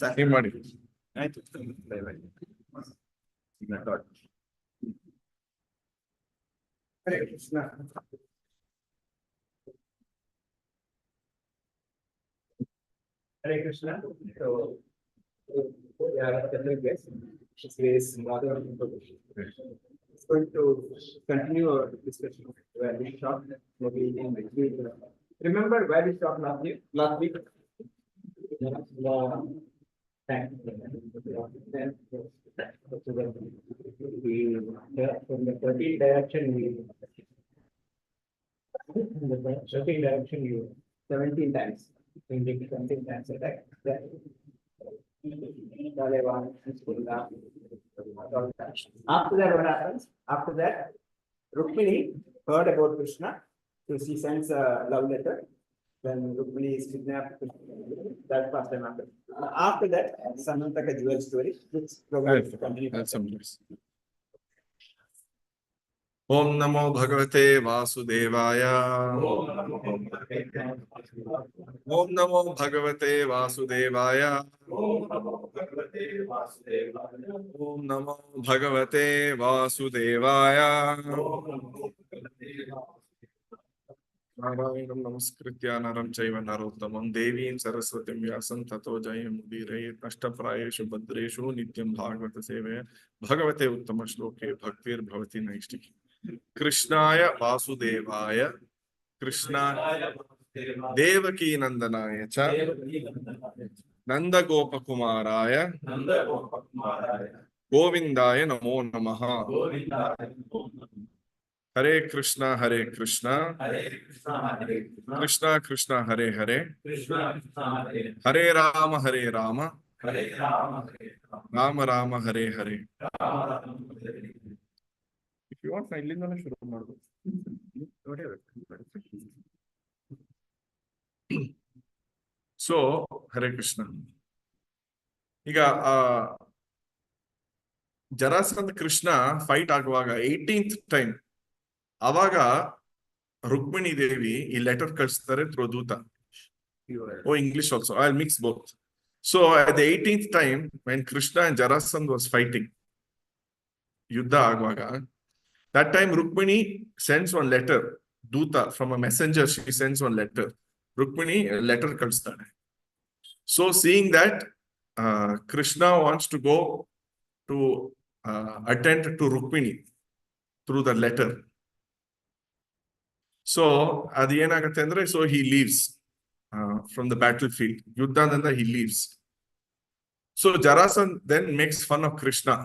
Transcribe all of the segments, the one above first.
ಸಹಿ ಮಾಡಿ ಆಯ್ತು. Hare Krishna. Hare Krishna. So, it's going to continue our discussion where we stopped. Maybe in between. Remember where we stopped last week? From the 13 direction, 17 times. 17 times attack. After that, what happens? After that, Rukmini heard about Krishna, so she sends a love letter. Then Rukmini is kidnapped. That first time happened. After that, Samantaka jewel story, which program continues. Om Namo Bhagavate Vasudevaya. Om Namo Bhagavate Vasudevaya. Om Namo Bhagavate Vasudevaya. Narayanam Namaskritya Naram Chaiva Narottamam Devim Saraswatim Vyasam Tato Jayam Udire Ashtaprayeshu Bhadreshu Nityam Bhagavata Sevaya Bhagavate Uttama Shloke Bhaktir Bhavati Naishtiki. Krishnaya Vasudevaya Krishna Devaki Nandanaya Cha Nanda Gopakumaraya Govindaya Namo Namaha. Hare Krishna Krishna Krishna Hare Hare Hare Rama Rama Rama Hare Hare. If you want, ಇಲ್ಲಿಂದ ಶುರು ಮಾಡಬಹುದು. So, Hare Krishna. ಈಗ Jarasandha Krishna fight ಆಗುವಾಗ 18th time ಅವಾಗ ರುಕ್ಮಿಣಿ ದೇವಿ ಈ letter ಕಳಿಸ್ತಾರೆ through Dhootha. English also. I'll mix both. So at the 18th time when Krishna and Jarasandh was fighting, ಯುದ್ಧ ಆಗುವಾಗ, that time Rukmini sends one letter. Duta, from a messenger, she sends one letter. Rukmini letter ಕಳಿಸ್ತಾಳೆ. So seeing that Krishna wants to go to attend to Rukmini through the letter. So adi enagutte andre, so he leaves from the battlefield. Yuddhananda he leaves. So Jarasandh then makes fun of Krishna.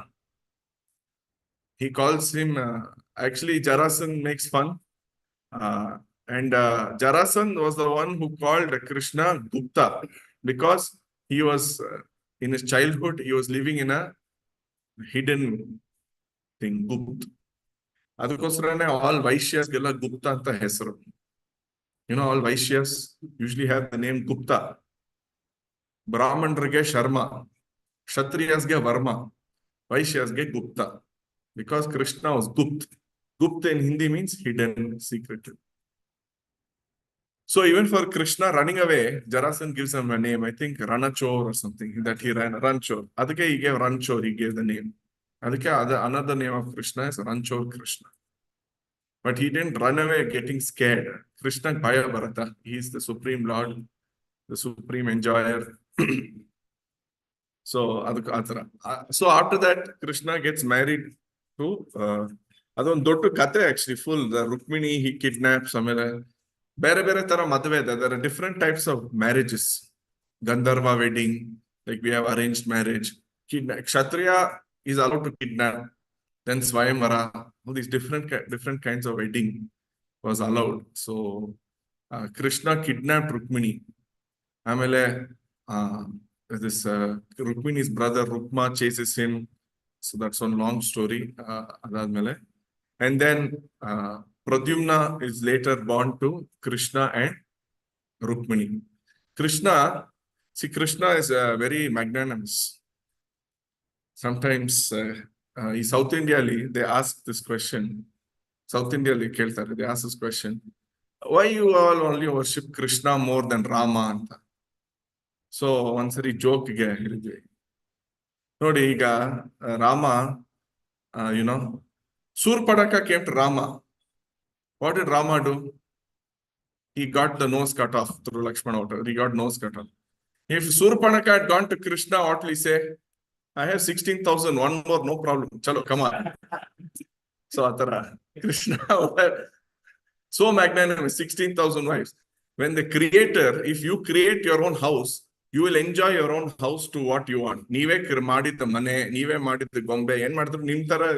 He calls him, actually Jarasandh makes fun. And Jarasandh was the one who called Krishna Gupta, because he was, in his childhood, he was living in a hidden thing, Gupt. ಅದಕ್ಕೋಸ್ಕರನೇ all Vaishyas ಗೆಲ್ಲ Gupta ಅಂತ ಹೆಸರು. You know, all Vaishyas usually have the name Gupta. Brahmanrige Sharma, Kshatriyasge Varma, Vaishyasge Gupta. Because Krishna was Gupt. Gupta in Hindi means hidden, secretive. So even for Krishna running away, Jarasandh gives him a name, I think Ranachor or something, that he ran, Ranchor. Adike he gave Ranchor, he gave the name. Adike another name of Krishna is Ranchor Krishna. But he didn't run away getting scared. Krishna Bhaya Bharata. He is the Supreme Lord, the Supreme Enjoyer. So after that, Krishna gets married to ಅದೊಂದು ದೊಡ್ಡ ಕತೆ actually full. The Rukmini he kidnaps, ಆಮೇಲೆ ಬೇರೆ ಬೇರೆ ತರ ಮದುವೆ ಇದೆ. There are different types of marriages. Gandharva wedding, like we have arranged marriage. Kshatriya is allowed to kidnap. Then Swayamvara, all these different kinds of wedding was allowed. So Krishna kidnapped Rukmini. ಆಮೇಲೆ this Rukmini's brother Rukma chases him. So that's one long story. And then Pradyumna is later born to Krishna and Rukmini. Krishna is very magnanimous. Sometimes in South India, they ask this question. South India, they ask this question. Why you all only worship Krishna more than Rama? So ಒಂದ್ಸರಿ ಜೋಕ್ಗೆ ಹೇಳಿದ್ವಿ ನೋಡಿ ಈಗ Rama YONO Surpadaka came to Rama. What did Rama do? He got the nose cut off through Lakshmana. He got nose cut off. If Surpanaka had gone to Krishna, what will he say? I have 16,000, one more, no problem. Chalo, come on. So Atara, Krishna, so magnanimous, 16,000 wives. When the creator, if you create your own house, you will enjoy your own house to what you want. Neeve madidda mane, neeve madidda gombe, en madidru nim tara.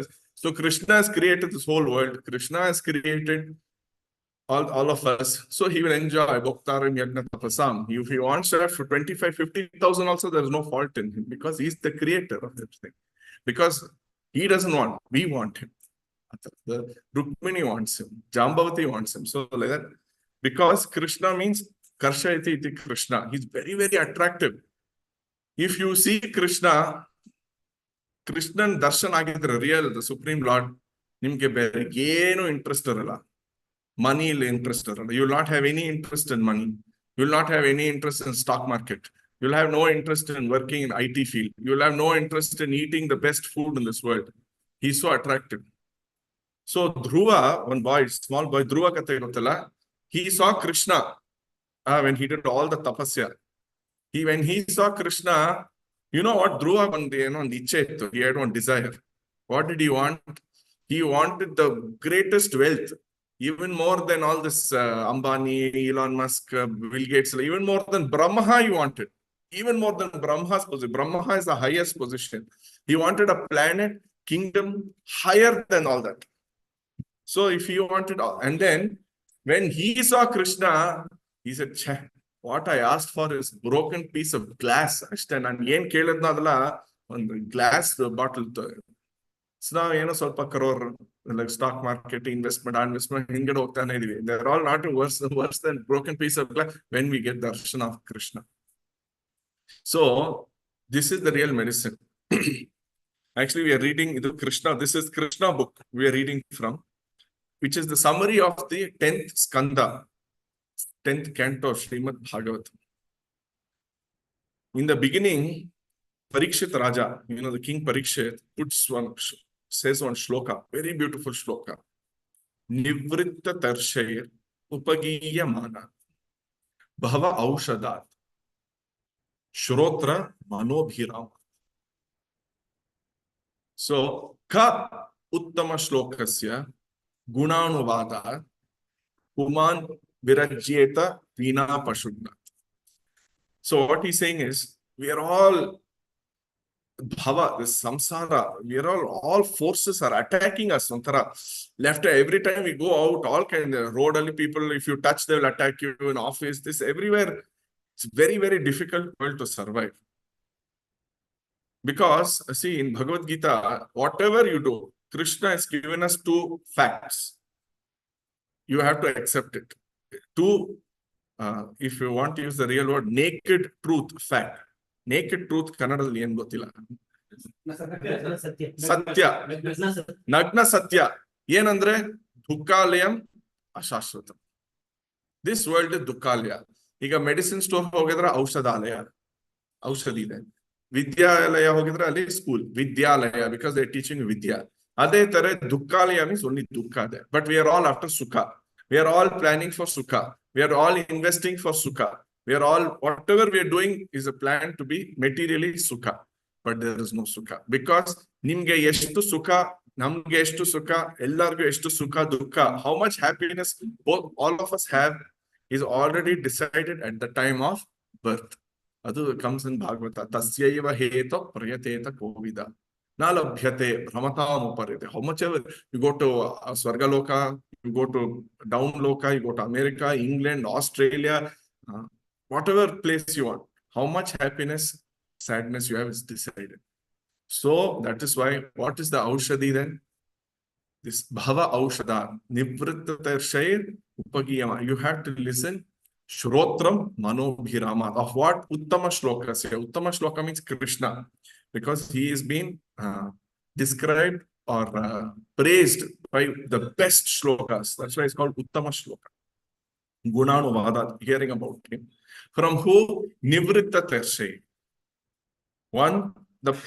So Krishna has created this whole world. Krishna has created all of us. So he will enjoy Bhoktaram Yagna Tapasam. If he wants to have for 25, 50,000 also, there is no fault in him because he's the creator of everything. Because he doesn't want, we want him. The Rukmini wants him, Jambavati wants him. So like that, because Krishna means Karshayati iti Krishna. He's very, very attractive. If you see Krishna, Krishnan darshan agidre real, the Supreme Lord, nimge bere ಏನು interest ಇರಲ್ಲ. Money interest ಇರಲ್ಲ. You will not have any interest in money. You will not have any interest in stock market. You will have no interest in working in IT field. You will have no interest in eating the best food in this world. He's so attractive. So Dhruva, one boy, small boy, Dhruva Katha iruttalla, he saw Krishna when he did all the tapasya. When he saw Krishna, you know what Dhruva he had one desire. What did he want? He wanted the greatest wealth, even more than all this Ambani, Elon Musk, Bill Gates, even more than Brahma he wanted. Even more than Brahma's position. Brahma is the highest position. He wanted a planet, kingdom higher than all that. So if he wanted, and then when he saw Krishna, he said, what I asked for is broken piece of glass. And yen keladnadala on glass bottle. So now ಸ್ವಲ್ಪ crore like stock market investment ಹಿಂಗಡೆ ಹೋಗ್ತಾನೆ ಇದೀವಿ. They're all not worse than broken piece of glass when we get darshan of Krishna. So this is the real medicine. Actually, we are reading Krishna. This is Krishna book we are reading from, which is the summary of the 10th skanda, 10th canto of Srimad Bhagavatam. In the beginning, Parikshit Raja, the king Parikshit, says one shloka, very beautiful shloka. Nivritta Tarshayir Upagiya Mana Bhava Aushadat Shrotra Manobhirama. So, Ka Uttama Shlokasya Gunanuvada Puman Virajyeta Vina Pashudna. So what he's saying is, we are all bhava, this samsara, we are all forces are attacking us. Left, every time we go out, all kind of road people, if you touch, they will attack you in office, this everywhere. It's very, very difficult world to survive. Because, see, in Bhagavad Gita, whatever you do, Krishna has given us two facts. You have to accept it. Two, if you want to use the real word, naked truth fact. Naked truth, Kannadalli ಏನು ಗೊತ್ತಿಲ್ಲ. ಸತ್ಯ, ನಗ್ನ ಸತ್ಯ ಏನಂದ್ರೆ ದುಃಖಾಲಯಂ ಅಶಾಶ್ವತ. This world is ದುಃಖಾಲಯ. ಈಗ ಮೆಡಿಸಿನ್ ಸ್ಟೋರ್ ಹೋಗಿದ್ರೆ ಔಷಧಾಲಯ, ಔಷಧಿ ಇದೆ. ವಿದ್ಯಾಲಯ ಹೋಗಿದ್ರೆ ಅಲ್ಲಿ ಸ್ಕೂಲ್, ವಿದ್ಯಾಲಯ, ಬಿಕಾಸ್ ದೇ ಟೀಚಿಂಗ್ ವಿದ್ಯಾ. ಅದೇ ತರ ದುಃಖಾಲಯ ಮೀನ್ಸ್ ಓನ್ಲಿ ದುಃಖ ಇದೆ. But we are all after ಸುಖ. We are all planning for sukha. We are all investing for sukha. We are all, whatever we are doing is a plan to be materially sukha. But there is no sukha. Because nimge eshtu sukha, namge eshtu sukha, ellargu eshtu sukha, dukha. How much happiness both all of us have is already decided at the time of birth. Adu comes in Bhagavata. Tasyaiva heto prayateta kovida. Nalabhyate brahmatam uparite. How much ever you go to Swargaloka, you go to down loka, you go to America, England, Australia, whatever place you want, how much happiness, sadness you have is decided. So that is why, what is the aushadhi then? This bhava aushada, nivritta tarshayir upagiyama. You have to listen. Shrotram manobhirama. Of what? Uttama shloka. Uttama shloka means Krishna, because he is being described or praised by the best shlokas. That's why it's called Uttama Shloka. Gunanuvada, hearing about him. From who? Nivritta Tershe. One,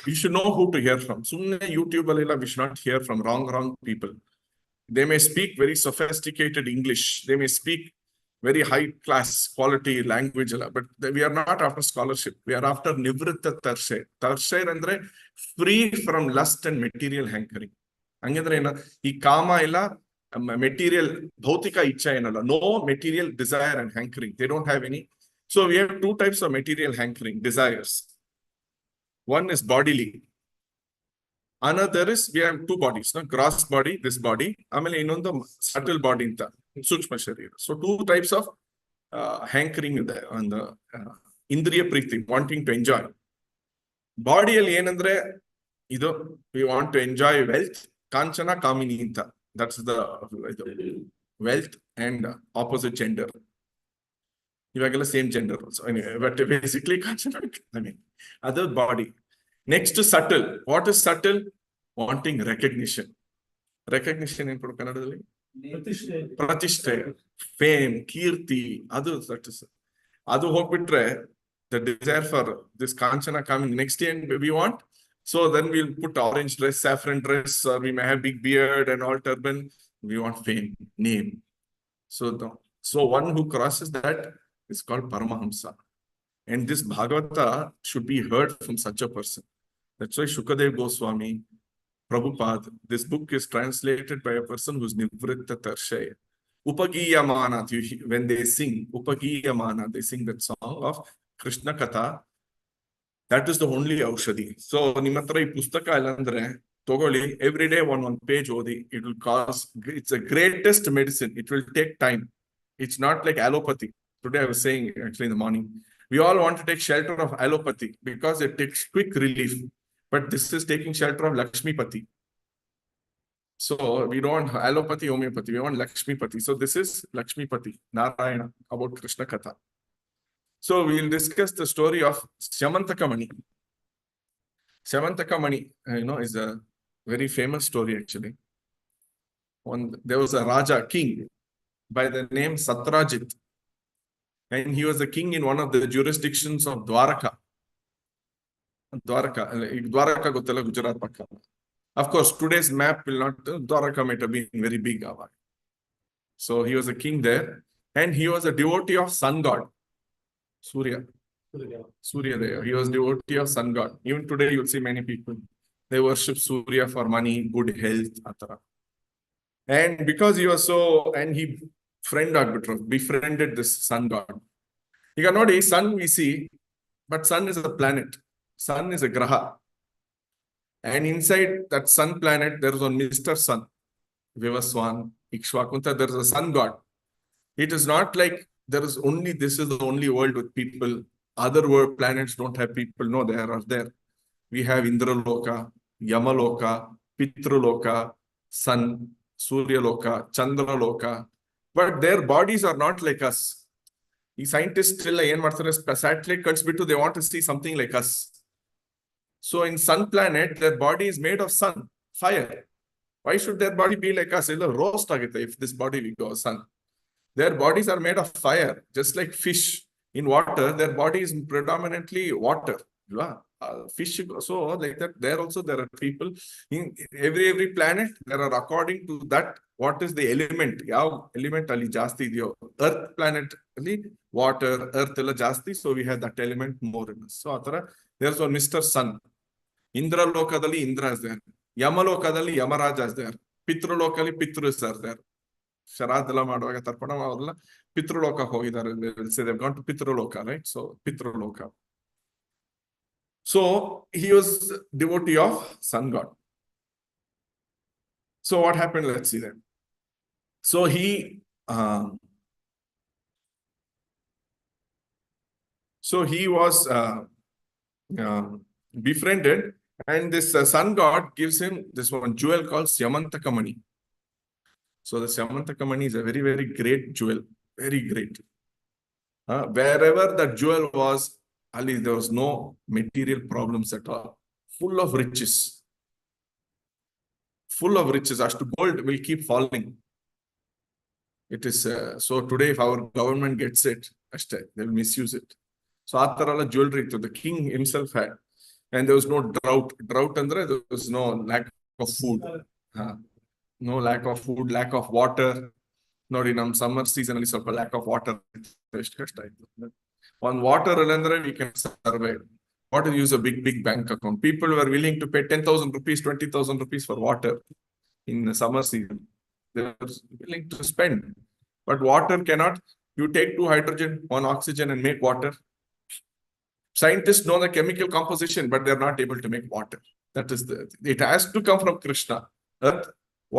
you should know who to hear from. Sumne YouTube alila, we should not hear from wrong people. They may speak very sophisticated English. They may speak very high class quality language, but we are not after scholarship. We are after Nivritta Tarshe. Tarshe andre free from lust and material hankering. Angandre e kama illa material bhautika icha enala. No material desire and hankering. They don't have any. So we have two types of material hankering, desires. One is bodily. Another is, we have two bodies, no? Gross body, this body. Amele innondu subtle body inta, Sukshma Sharira. So two types of hankering on the Indriya Priti, wanting to enjoy. Body yenandre, we want to enjoy wealth, Kanchana Kamini inta. That's the wealth and opposite gender. Ivagala same gender also. Anyway, but basically Kanchana, other body. Next to subtle. What is subtle? Wanting recognition. Recognition in Kannadadalli? Pratishthe, fame, kirti, others. That is. Adu hogbitre, the desire for this Kanchana coming next year we want. So then we'll put orange dress, saffron dress, or we may have big beard and all turban. We want fame, name. So one who crosses that is called Paramahamsa. And this Bhagavata should be heard from such a person. That's why Shukadev Goswami, Prabhupada, this book is translated by a person who's Nivritta Tarshaya. Upagiyamana, when they sing, Upagiyamana, they sing that song of Krishna Katha. That is the only Aushadhi. So, Nimatrai Pustaka Alandre, Togoli, every day one page odi, it will cause, it's the greatest medicine. It will take time. It's not like allopathy. Today I was saying, actually in the morning, we all want to take shelter of allopathy because it takes quick relief. But this is taking shelter of Lakshmipati. So we don't want allopathy, homeopathy. We want Lakshmipati. So this is Lakshmipati, Narayana, about Krishna Katha. So we'll discuss the story of Syamantakamani. Syamantakamani, is a very famous story actually. There was a Raja, king, by the name Satrajit. And he was a king in one of the jurisdictions of Dwaraka. Dwaraka gottalla Gujarat pakka. Of course, today's map will not, Dwaraka might have been very big. So he was a king there. And he was a devotee of sun god, Surya. Surya there. He was devotee of sun god. Even today you'll see many people. They worship Surya for money, good health, etc. And because he was and he befriended this sun god. You cannot say sun we see, but sun is a planet. Sun is a graha. And inside that sun planet, there is one Mr. Sun, Vivaswan, Ikshvakunta, there is a sun god. It is not like this is the only world with people. Other world planets don't have people. No, they are there. We have Indraloka, Yamaloka, Pitraloka, Sun, Suryaloka, Chandraloka. But their bodies are not like us. The scientists still satellite contribute, they want to see something like us. So in sun planet, their body is made of sun, fire. Why should their body be like us? It'll roast if this body we go sun. Their bodies are made of fire, just like fish in water. Their body is predominantly water. Fish, so like that. There are people in every planet. There are according to that. What is the element? Yav element ali jasti diyo. Earth planet ali water. Earth ala jasti. So we have that element more in us. So atara there's one Mr. Sun. Indra lokadali Indra is there. Yama lokadali Yamaraja is there. Pitru lokali Pitrus are there. Sharadala Madvaga Tarpana Pitroloka Hoidar. They'll say they've gone to Pitroloka, right? So Pitroloka. So he was devotee of sun god. So what happened? Let's see that. So he was befriended, and this sun god gives him this one jewel called Syamantakamani. So the Syamantakamani is a very, very great jewel, very great. Wherever that jewel was, there was no material problems at all. Full of riches. Full of riches. As to gold will keep falling. It is so today, if our government gets it, they'll misuse it. So Atarala jewelry to the king himself had, and there was no drought. Drought andre there was no lack of food, no lack of food, lack of water. Nodi nam summer season ali ಸ್ವಲ್ಪ lack of water. ಎಷ್ಟು ಕಷ್ಟ ಆಯ್ತು. On water ಅಂದ್ರೆ we can survive. What to use a big bank account? People were willing to pay 10,000 rupees, 20,000 rupees for water in the summer season. They were willing to spend. But water cannot. You take 2 hydrogen, 1 oxygen and make water. Scientists know the chemical composition, but they're not able to make water. That is it has to come from Krishna. Earth,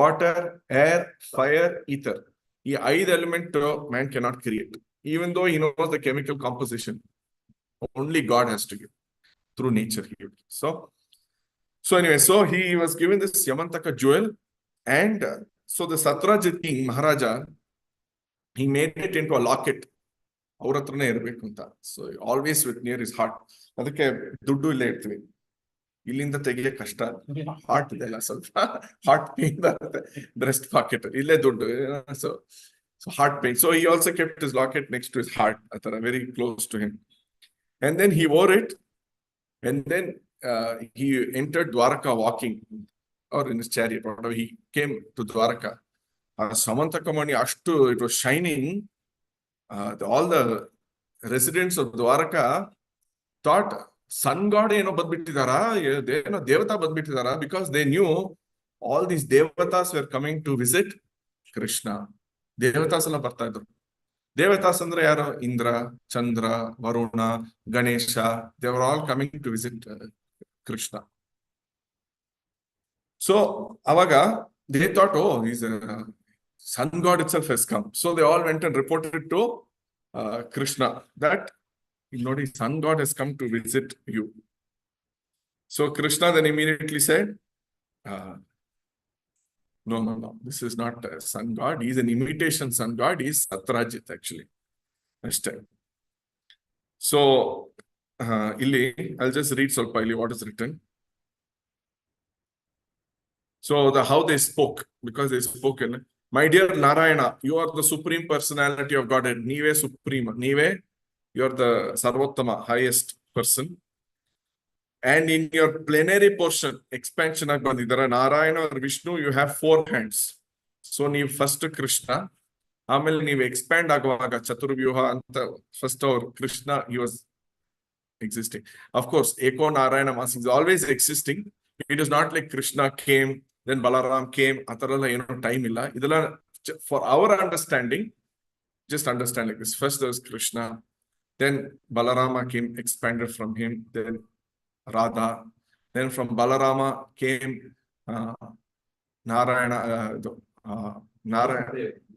water, air, fire, ether. The 5 element man cannot create. Even though he knows the chemical composition, only God has to give. Through nature he will. So anyway, so he was given this Yamantaka jewel, and so the Satrajit king, Maharaja, he made it into a locket. ಅವ್ರ ಹತ್ರನೇ ಇರ್ಬೇಕು ಅಂತ. So always with near is heart. ಅದಕ್ಕೆ ದುಡ್ಡು ಇಲ್ಲೇ ಇರ್ತೀವಿ, ಇಲ್ಲಿಂದ ತೆಗಿಯಕ್ಕೆ ಕಷ್ಟ. ಹಾರ್ಟ್ ಇದೆಲ್ಲ ಸ್ವಲ್ಪ ಹಾರ್ಟ್ ಪೇನ್ ಬರುತ್ತೆ, ಬ್ರೆಸ್ಟ್ ಪಾಕೆಟ್ ಇಲ್ಲೇ ದುಡ್ಡು. So heart pain. So he also kept his locket next to his heart, ಆತರ very close to him. And then he wore it, and then he entered Dwaraka walking, or in his chariot, whatever. He came to Dwaraka. Samantakamani ashtu, it was shining. All the residents of Dwaraka thought sun god eno badbittidara, eno devata badbittidara, because they knew all these devatas were coming to visit Krishna. Devatas alla barta idru. Devatas andre yaru? Indra, Chandra, Varuna, Ganesha. They were all coming to visit Krishna. So avaga they thought, oh, he's a sun god itself has come. So they all went and reported to Krishna that, you know, the sun god has come to visit you. So Krishna then immediately said, no, this is not a sun god. He's an imitation sun god. He's Satrajit actually. So illi, I'll just read solpa illi what is written. So how they spoke, because they spoke in, my dear Narayana, you are the supreme personality of Godhead. Nive supreme. Nive, you are the Sarvottama, highest person. And in your plenary portion, expansion of Narayana or Vishnu, you have 4 hands. So ನೀವು first Krishna, ಆಮೇಲೆ ನೀವು expand ಆಗುವಾಗ ಚತುರ್ವ್ಯೂಹ ಅಂತ first our Krishna, he was existing. Of course, Eko Narayana Mas is always existing. It is not like Krishna came, then Balaram came, atarala time illa. Idella for our understanding, just understand like this. First there was Krishna, then Balarama came, expanded from him, then Radha, then from Balarama came Narayana,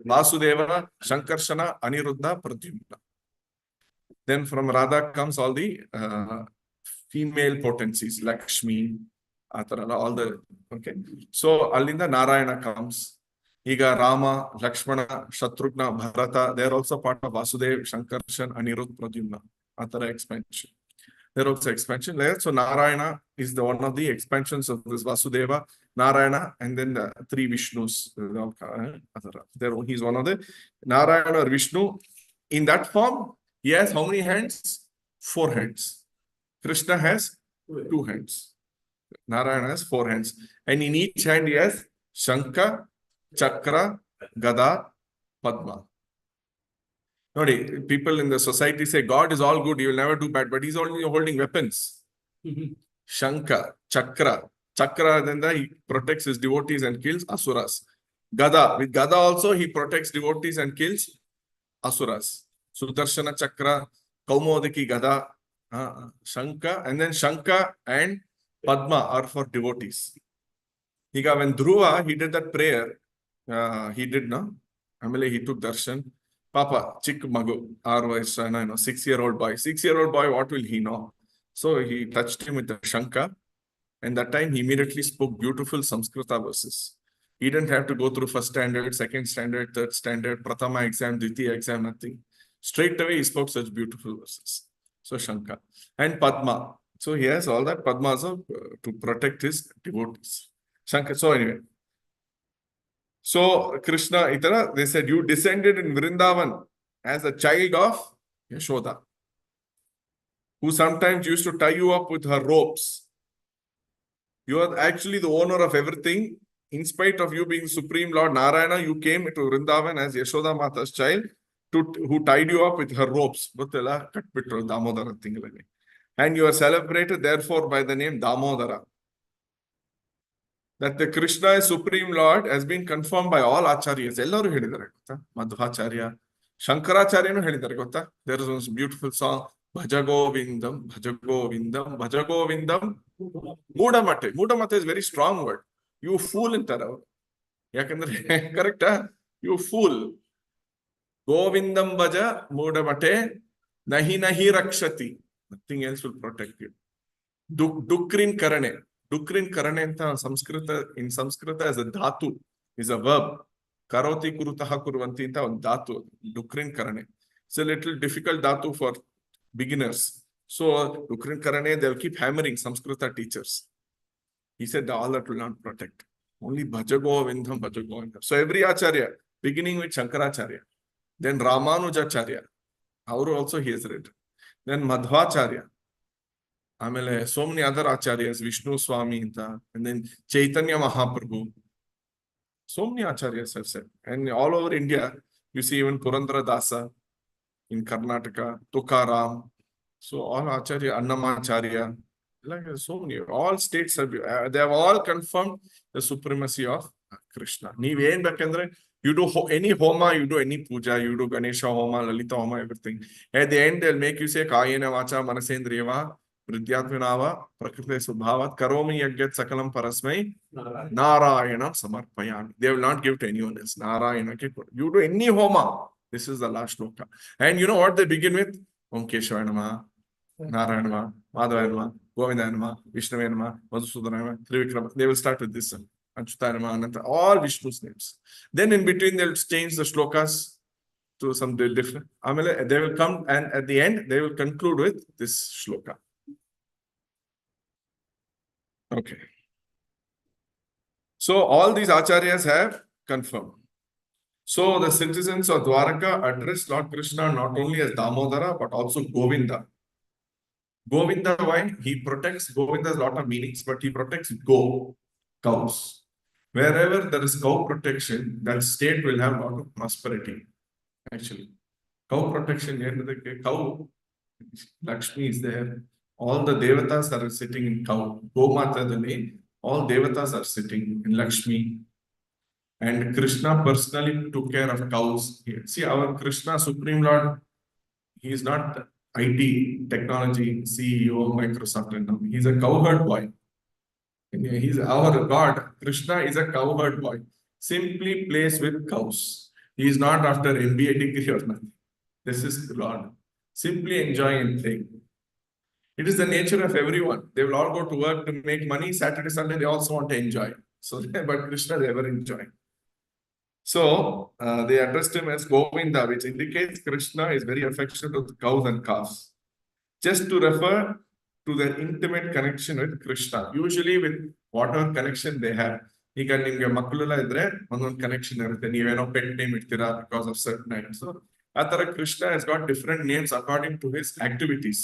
Vasudeva, Shankarshana, Aniruddha, Pradyumna. Then from Radha comes all the female potencies, Lakshmi, Atarala, all the, okay. So Alinda Narayana comes. Iga Rama, Lakshmana, Shatrughna, Bharata, they are also part of Vasudev, Shankarshan, Aniruddha, Pradyumna. Atara expansion. They're also expansion layers. So Narayana is the one of the expansions of this Vasudeva, Narayana, and then the 3 Vishnus. He's one of the Narayana or Vishnu. In that form, he has how many hands? 4 hands. Krishna has 2 hands. Narayana has 4 hands. And in each hand he has Shankha, Chakra, Gada, Padma. Nodi, people in the society say God is all good, he will never do bad, but he's only holding weapons. Shankha, Chakra. Chakra, then he protects his devotees and kills Asuras. Gada, with Gada also he protects devotees and kills Asuras. Sudarshana Chakra, Kaumodiki Gada, Shankha, and then Shankha and Padma are for devotees. When Dhruva, he did that prayer, he did, no? Amele, he took darshan. Papa, Chik Magu, 6-year-old boy. 6-year-old boy, what will he know? So he touched him with the Shankha, and that time he immediately spoke beautiful Samskrita verses. He didn't have to go through 1st standard, 2nd standard, 3rd standard, Prathama exam, Dvitiya exam, nothing. Straight away he spoke such beautiful verses. So Shankha. And Padma. So he has all that Padma also to protect his devotees. Shankha. So anyway. So Krishna, itara, they said, you descended in Vrindavan as a child of Yashoda, who sometimes used to tie you up with her ropes. You are actually the owner of everything. In spite of you being Supreme Lord Narayana, you came to Vrindavan as Yashoda Mata's child, who tied you up with her ropes. And you are celebrated therefore by the name Damodara. That the Krishna is Supreme Lord has been confirmed by all Acharyas. Ellaru helidare gotta? Madhvacharya, Shankaracharya helidare gotta? There is one beautiful song, Bhajagovindam, Bhajagovindam, Bhajagovindam. Mudamate. Mudamate is a very strong word. You fool in Tara. Yakandre, correct? You fool. Govindam Bhaja, Mudamate, Nahi Nahi Rakshati. Nothing else will protect you. Dukrin Karane. Dukrin Karane in Sanskrit as a dhatu, is a verb. Karoti kurutaha kurvanti dhatu. Dukrin Karane. It's a little difficult dhatu for beginners. So, Dukrin Karane, they'll keep hammering Samskrita teachers. He said all that will not protect. Only Bhajago Vindham, Bhajago Vindham. So, every Acharya, beginning with Shankaracharya, then Ramanujacharya, Auru also he has read. Then Madhvacharya. Amele, so many other acharyas, Vishnu Swami, and then Chaitanya Mahaprabhu. So many acharyas have said. And all over India, you see even Purandara Dasa in Karnataka, Tukaram. So all acharya, Annamacharya, like so many, all states have, they have all confirmed the supremacy of Krishna. You do any homa, you do any puja, you do Ganesha homa, Lalita homa, everything. At the end, they'll make you say, Kayena vacha manasendriyava, Vridyatvinava, Prakriti subhavat, Karomi yagyat sakalam parasmai, Narayana samarpayami. They will not give to anyone else. Narayana. You do any homa. This is the last shloka. And you know what they begin with? Om Keshava Namaha, Narayana Namaha, Madhava Namaha, Govinda Namaha, Vishnu Namaha, Madhusudana Namaha, Trivikrama. They will start with this one. Achyuta Namaha, Ananta, all Vishnu's names. Then in between, they'll change the shlokas to some different. They will come and at the end, they will conclude with this shloka. Okay. So all these acharyas have confirmed. So the citizens of Dwaraka address Lord Krishna not only as Damodara, but also Govinda. Govinda, why? He protects, Govinda has a lot of meanings, but he protects cows. Wherever there is cow protection, that state will have a lot of prosperity. Actually, cow protection, cow, Lakshmi is there. All the devatas are sitting in cow. Gomata, the name, all devatas are sitting in Lakshmi. And Krishna personally took care of cows. See, our Krishna, Supreme Lord, he is not IT, technology, CEO, Microsoft, and all. He's a cowherd boy. He's our God. Krishna is a cowherd boy. Simply plays with cows. He is not after MBA degree or nothing. This is the Lord. Simply enjoy and play. It is the nature of everyone. They will all go to work to make money. Saturday, Sunday, they also want to enjoy. So, but Krishna, they ever enjoy. So, they addressed him as Govinda, which indicates Krishna is very affectionate with cows and calves. Just to refer to their intimate connection with Krishna. Usually with whatever connection they have. ಈಗ ನಿಮ್ಗೆ ಮಕ್ಕಳೆಲ್ಲ ಇದ್ರೆ ಒಂದೊಂದು connection ಇರುತ್ತೆ ನೀವೇನೋ pet name ಇಡ್ತೀರಾ because of certain items ಆ ತರ Krishna has got different names according to his activities.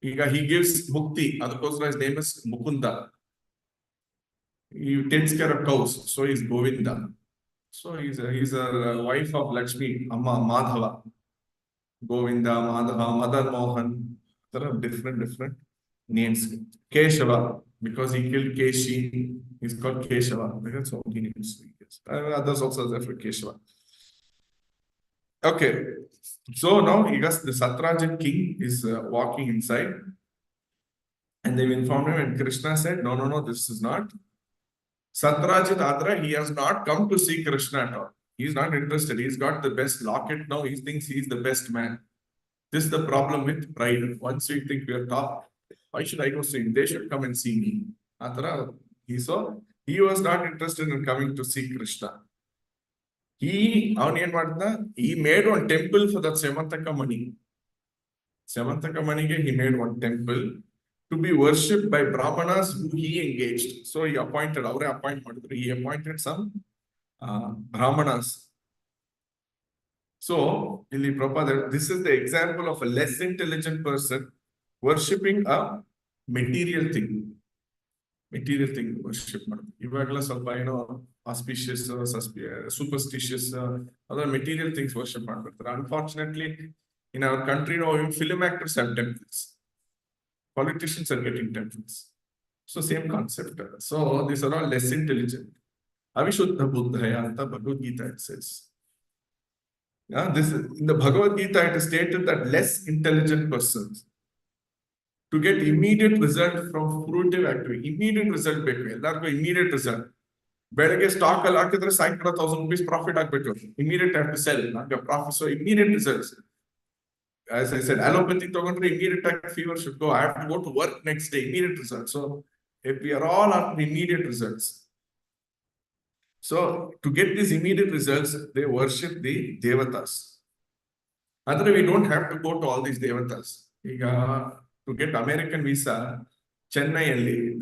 ಈಗ he gives mukti, ಅದಕ್ಕೋಸ್ಕರ his name is Mukunda. He takes care of cows, so he's Govinda. So he's a wife of Lakshmi, Amma Madhava. Govinda, Madhava, Madan Mohan. There are different names. Keshava, because he killed Keshi, he's called Keshava. That's all he names. Others also are for Keshava. Okay, so now the Satrajit king is walking inside, and they've informed him, and Krishna said, no, this is not. Satrajit Adra, he has not come to see Krishna at all. He's not interested. He's got the best locket now. He thinks he's the best man. This is the problem with pride. Once we think we are top, why should I go see him? They should come and see me. Adra, he was not interested in coming to see Krishna. He made one temple for that Semantaka Mani. Semantaka Mani, he made one temple. to be worshipped by Brahmanas who he engaged. So he appointed, he appointed some Brahmanas. So, Ili Prabhupada, this is the example of a less intelligent person worshipping a material thing. Material thing worship. Ivagla ಸ್ವಲ್ಪ ಏನೋ auspicious, superstitious, other material things worship ಮಾಡ್ತಾರೆ. Unfortunately, in our country now, even film actors have temples. Politicians are getting temples. So same concept. So these are all less intelligent. Avishuddha Buddhaya anta Bhagavad Gita it says. Yeah, this in the Bhagavad Gita it is stated that less intelligent persons to get immediate result from fruitive activity, immediate result ಬೇಕು ಎಲ್ಲರಿಗೂ immediate result. ಬೆಳಗ್ಗೆ stock ಅಲ್ಲಿ ಹಾಕಿದ್ರೆ ಸಾಯಂಕಾಲ 1000 rupees profit ಆಗ್ಬೇಕು. Immediate have to sell, profit. So immediate results. As I said, allopathy ತಗೊಂಡ್ರೆ immediate fever should go. I have to go to work next day, immediate results. So if we are all after immediate results, so to get these immediate results, they worship the devatas. Otherwise, we don't have to go to all these devatas. To get American visa, Chennai,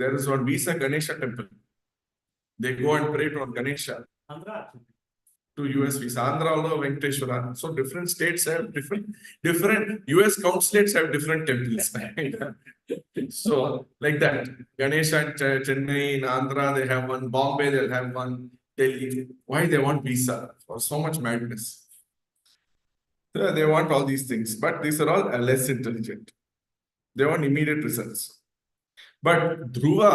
there is one visa Ganesha temple. They go and pray to Ganesha. To US visa, Andhra although Venkateshwara. So different states have different US consulates have different temples. So like that, Ganesha in Chennai, in Andhra they have one, Bombay they'll have one, Delhi. Why they want visa? For so much madness. So they want all these things, but these are all less intelligent. They want immediate results. But Dhruva,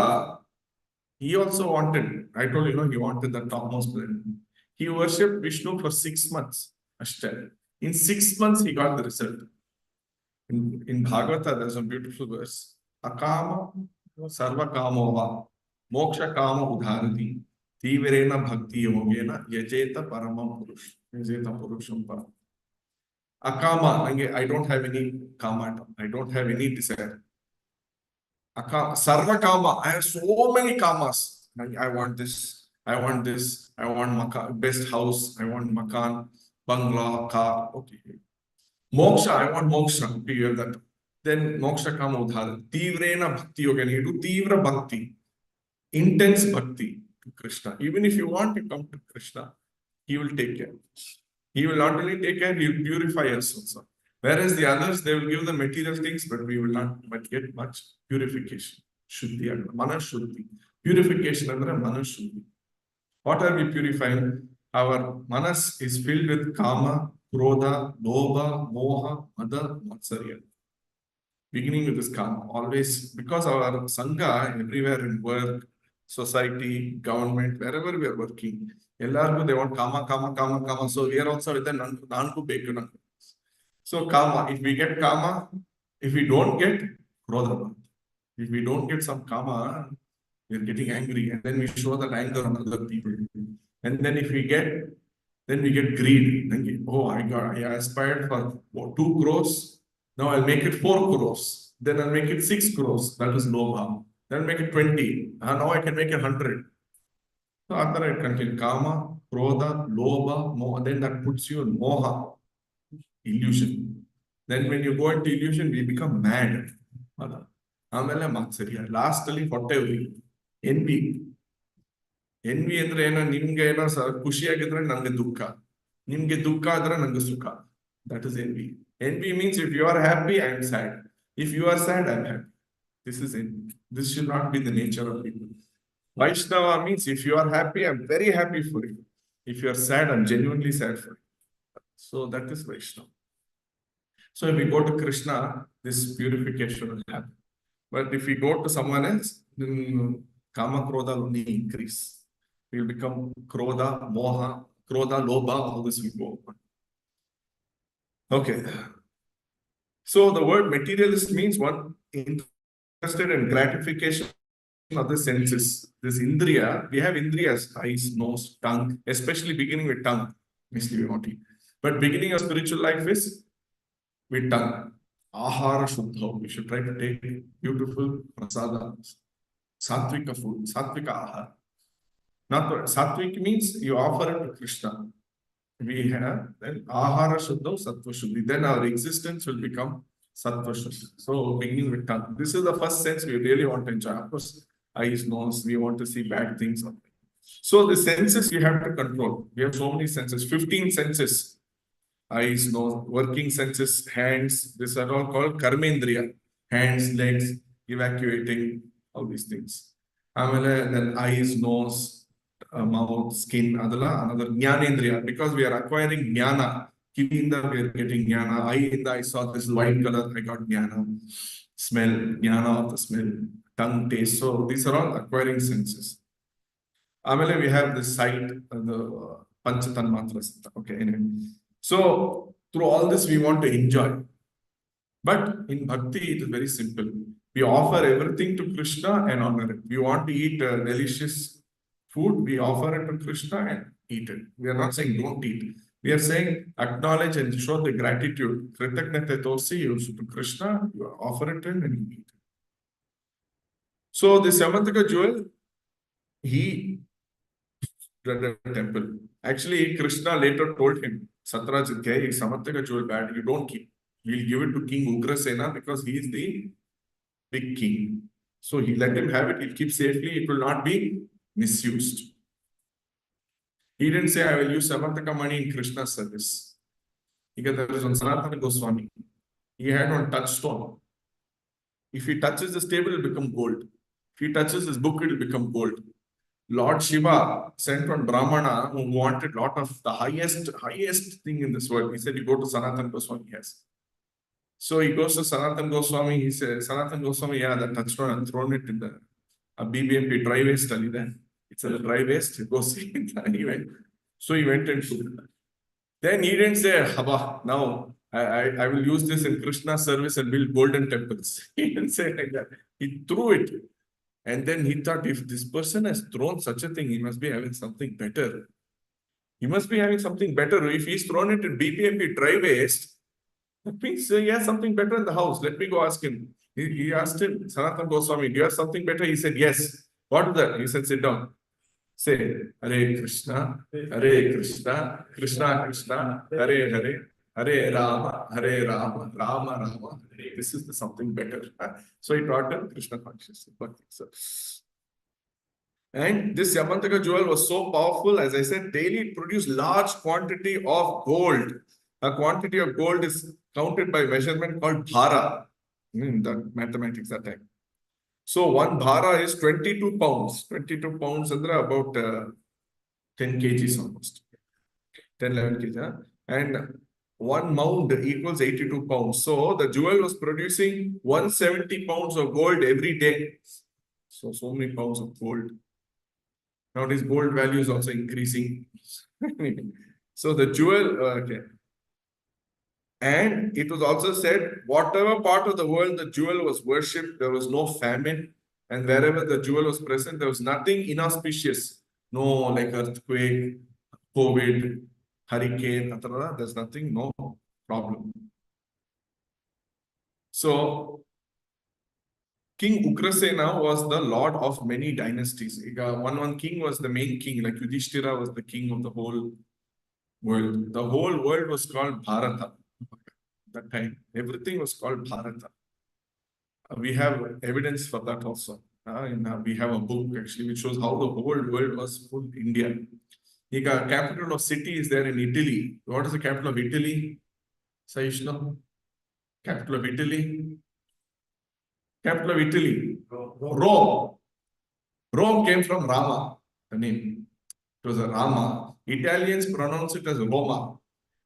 he also wanted, I told you, he wanted the topmost planet. He worshipped Vishnu for 6 months. In 6 months, he got the result. In Bhagavata, there's a beautiful verse. Akama sarva kamova moksha kama udharati tivirena bhakti yogena yajeta paramam purush. Yajeta purusham param. Akama, I don't have any kama. I don't have any desire. Sarva kama, I have so many kamas. I want this, I want this, I want best house, I want makan, bungalow, car. Okay. Moksha, I want moksha. Do you hear that? Then moksha kama udhara. Tivrena bhakti yoga. You do tivra bhakti, intense bhakti to Krishna. Even if you want to come to Krishna, he will take care. He will not only take care, he will purify us also. Whereas the others, they will give the material things, but we will not get much purification. Shuddhi, manas shuddhi. Purification under manas shuddhi. What are we purifying? Our manas is filled with kama, krodha, lobha, moha, mada, matsarya. Beginning with this kama, always, because our sangha, everywhere in work, society, government, wherever we are working, they want kama, kama, kama, kama. So we are also with the nanku beku. So kama, if we get kama, if we don't get krodha, if we don't get some kama, we're getting angry, and then we show that anger on other people. And then if we get, then we get greed. Oh, I aspired for 2 crores. Now I'll make it 4 crores. Then I'll make it 6 crores. That is lobha. Then I'll make it 20. Now I can make it 100. So after I continue, kama, krodha, lobha, moha. Then that puts you in moha, illusion. Then when you go into illusion, we become mad. Lastly, whatever. Envy. Envy andre ena nimge ena ಖುಷಿಯಾಗಿದ್ರೆ nange dukkha. Nimge dukkha adre nange sukha. That is envy. Envy means if you are happy, I am sad. If you are sad, I am happy. This is envy. This should not be the nature of people. Vaishnava means if you are happy, I am very happy for you. If you are sad, I am genuinely sad for you. So that is Vaishnava. So if we go to Krishna, this purification will happen. But if we go to someone else, then kama krodha will only increase. We will become krodha, moha, krodha, lobha, all this will go on. Okay. So the word materialist means one interested in gratification of the senses. This indriya, we have indriyas, eyes, nose, tongue, especially beginning with tongue. But beginning of spiritual life is with tongue. Ahara shuddha. We should try to take beautiful prasada, sattvika food, sattvika ahara. Not sattvic means you offer it to Krishna. We have then ahara shuddha, sattva shuddhi. Then our existence will become Sattva Shuddha. So beginning with tongue. This is the first sense we really want to enjoy. Of course, eyes, nose, we want to see bad things. So the senses we have to control. We have so many senses, 15 senses. Eyes, nose, working senses, hands. These are all called karmendriya. Hands, legs, evacuating, all these things. Then eyes, nose, mouth, skin, another jnanendriya. Because we are acquiring jnana. Kivinda, we are getting jnana. I saw this white color, I got jnana. Smell, jnana of the smell. Tongue, taste. So these are all acquiring senses. We have the sight, the panchatanmatras. Okay, anyway. So through all this, we want to enjoy. But in bhakti, it is very simple. We offer everything to Krishna and honor it. We want to eat delicious food, we offer it to Krishna and eat it. We are not saying don't eat. We are saying acknowledge and show the gratitude. Kritagnate tosi to Krishna, you offer it and you eat it. So the Samantaka jewel, he the temple. Actually, Krishna later told him, Satrajit, okay, Samantaka jewel bad, you don't keep. We'll give it to King Ugrasena because he is the big king. So he let him have it, he'll keep safely, it will not be misused. He didn't say, I will use Samantaka money in Krishna's service. Because there is one Sanatana Goswami. He had one touchstone. If he touches this table, it will become gold. If he touches this book, it will become gold. Lord Shiva sent one Brahmana who wanted a lot of the highest thing in this world. He said, you go to Sanatana Goswami, yes. So he goes to Sanatana Goswami, he says, Sanatana Goswami, yeah, that touchstone and thrown it in the BBMP dry waste. It's a dry waste, go see it. Anyway, so he went and took it. Then he didn't say, Haba, now I will use this in Krishna's service and build golden temples. He didn't say like that. He threw it. And then he thought, if this person has thrown such a thing, he must be having something better. He must be having something better. If he's thrown it in BPMP dry waste, that means he has something better in the house. Let me go ask him. He asked him, Sanatana Goswami, do you have something better? He said, yes. What is that? He said, sit down. Say, Hare Krishna, Krishna Krishna, Hare Hare, Hare Rama, Rama Rama. This is something better. So he taught him Krishna consciousness. And this Yamantaka jewel was so powerful, as I said, daily it produced large quantity of gold. A quantity of gold is counted by measurement called bhara. The mathematics that time. So one bhara is 22 pounds. 22 pounds is about 10 kgs almost. 10, 11 kg. And one mound equals 82 pounds. So the jewel was producing 170 pounds of gold every day. So many pounds of gold. Nowadays, gold value is also increasing. So the jewel, okay. And it was also said, whatever part of the world the jewel was worshipped, there was no famine. And wherever the jewel was present, there was nothing inauspicious. No like earthquake, COVID, hurricane, there's nothing, no problem. So King Ugrasena was the lord of many dynasties. One king was the main king, like Yudhishthira was the king of the whole world. The whole world was called Bharata. That time, everything was called Bharata. We have evidence for that also. We have a book actually which shows how the whole world was full India. The capital of city is there in Italy. What is the capital of Italy? Saishno? Capital of Italy? Capital of Italy? Rome. Rome came from Rama, the name. It was a Rama. Italians pronounce it as Roma.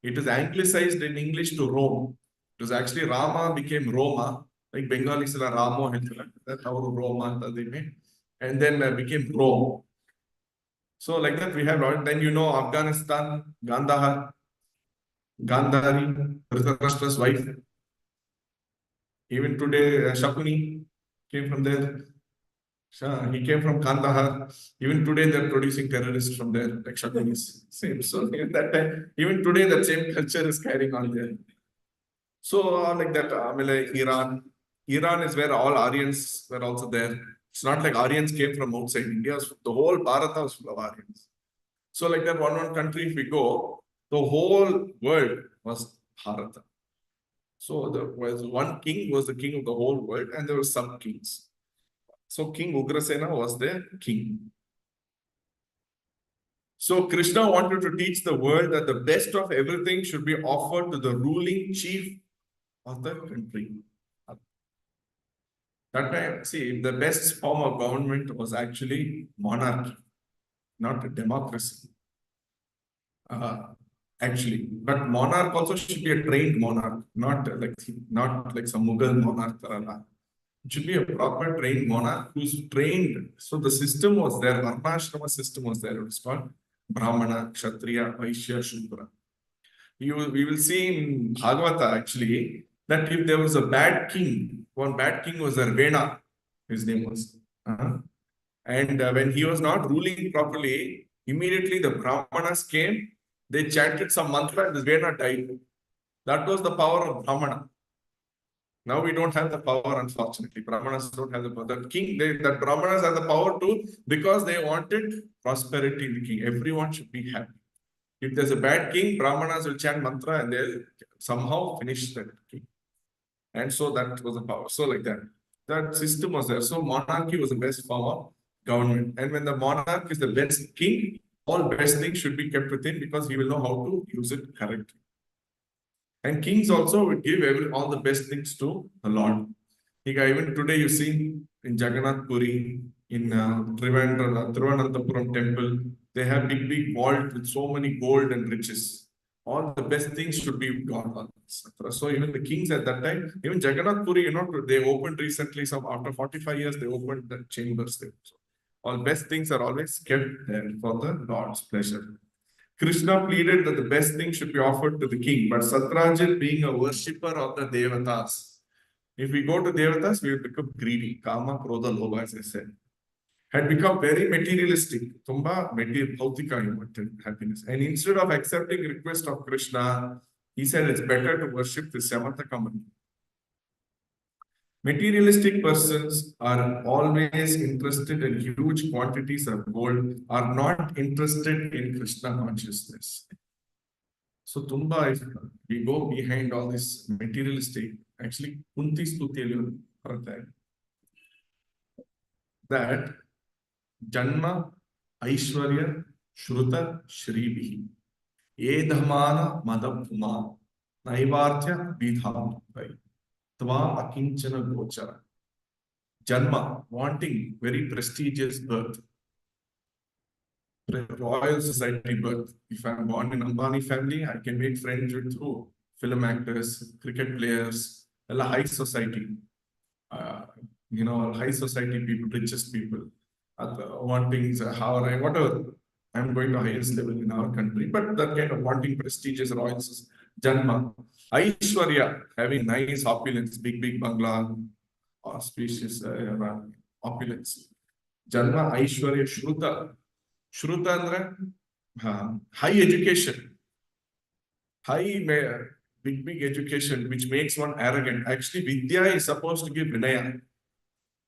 It is anglicized in English to Rome. It was actually Rama became Roma. Like Bengali sila Ramo, that's how Roma they made. And then became Rome. So like that we have, then you know Afghanistan, Gandhar, Gandhari, Dhritarashtra's wife. Even today, Shakuni came from there. He came from Kandahar. Even today, they're producing terrorists from there, like Shakunis. Same. So in that time, even today, that same culture is carrying on there. So like that, Iran. Iran is where all Aryans were also there. It's not like Aryans came from outside India. The whole Bharata was full of Aryans. So like that, one country, if we go, the whole world was Bharata. So there was one king was the king of the whole world, and there were some kings. So King Ugrasena was their king. So Krishna wanted to teach the world that the best of everything should be offered to the ruling chief of the country. That time, see, the best form of government was actually monarchy, not a democracy. Actually, but monarch also should be a trained monarch, not like some Mughal monarch. It should be a proper trained monarch who's trained. So the system was there, Varnashrama system was there. It was called Brahmana, Kshatriya, Vaishya, Shudra. We will see in Bhagavata actually that if there was a bad king, one bad king was Vena, his name was. And when he was not ruling properly, immediately the Brahmanas came, they chanted some mantra and this Vena died. That was the power of Brahmana. Now we don't have the power, unfortunately. Brahmanas don't have the power. The Brahmanas have the power too because they wanted prosperity in the king. Everyone should be happy. If there's a bad king, Brahmanas will chant mantra and they'll somehow finish that king. And so that was the power. So like that. That system was there. So monarchy was the best form of government. And when the monarch is the best king, all best things should be kept with him because he will know how to use it correctly. And kings also would give all the best things to the Lord. Even today you see in Jagannath Puri, in Thiruvananthapuram temple, they have big vault with so many gold and riches. All the best things should be God. So even the kings at that time, even Jagannath Puri, they opened recently, after 45 years, they opened the chambers there. So all best things are always kept there for the Lord's pleasure. Krishna pleaded that the best thing should be offered to the king, but Satrajit, being a worshipper of the Devatas, if we go to Devatas, we will become greedy. Kama, Krodha, Lobha, as I said, had become very materialistic. Tumba, bhautika, you wanted happiness. And instead of accepting request of Krishna, he said it's better to worship the Samataka Mani. Materialistic persons are always interested in huge quantities of gold, are not interested in Krishna consciousness. So Tumba, if we go behind all this materialistic, actually Kunti Stutiyallu that Janma, Aishwarya, Shruta, Shribihi, Edhamana, Madapuma, Naivartya, Vidham, Tva Akinchana Gochara. Janma, wanting very prestigious birth, royal society birth. If I'm born in Ambani family, I can make friends with through film actors, cricket players, a high society. High society people, richest people, wanting whatever. I'm going to highest level in our country, but that kind of wanting prestigious royals, Janma. Aishwarya, having nice opulence, big bangla, auspicious opulence. Janma, Aishwarya, Shruta. Shruta andre high education. Big education, which makes one arrogant. Actually, Vidya is supposed to give Vinaya.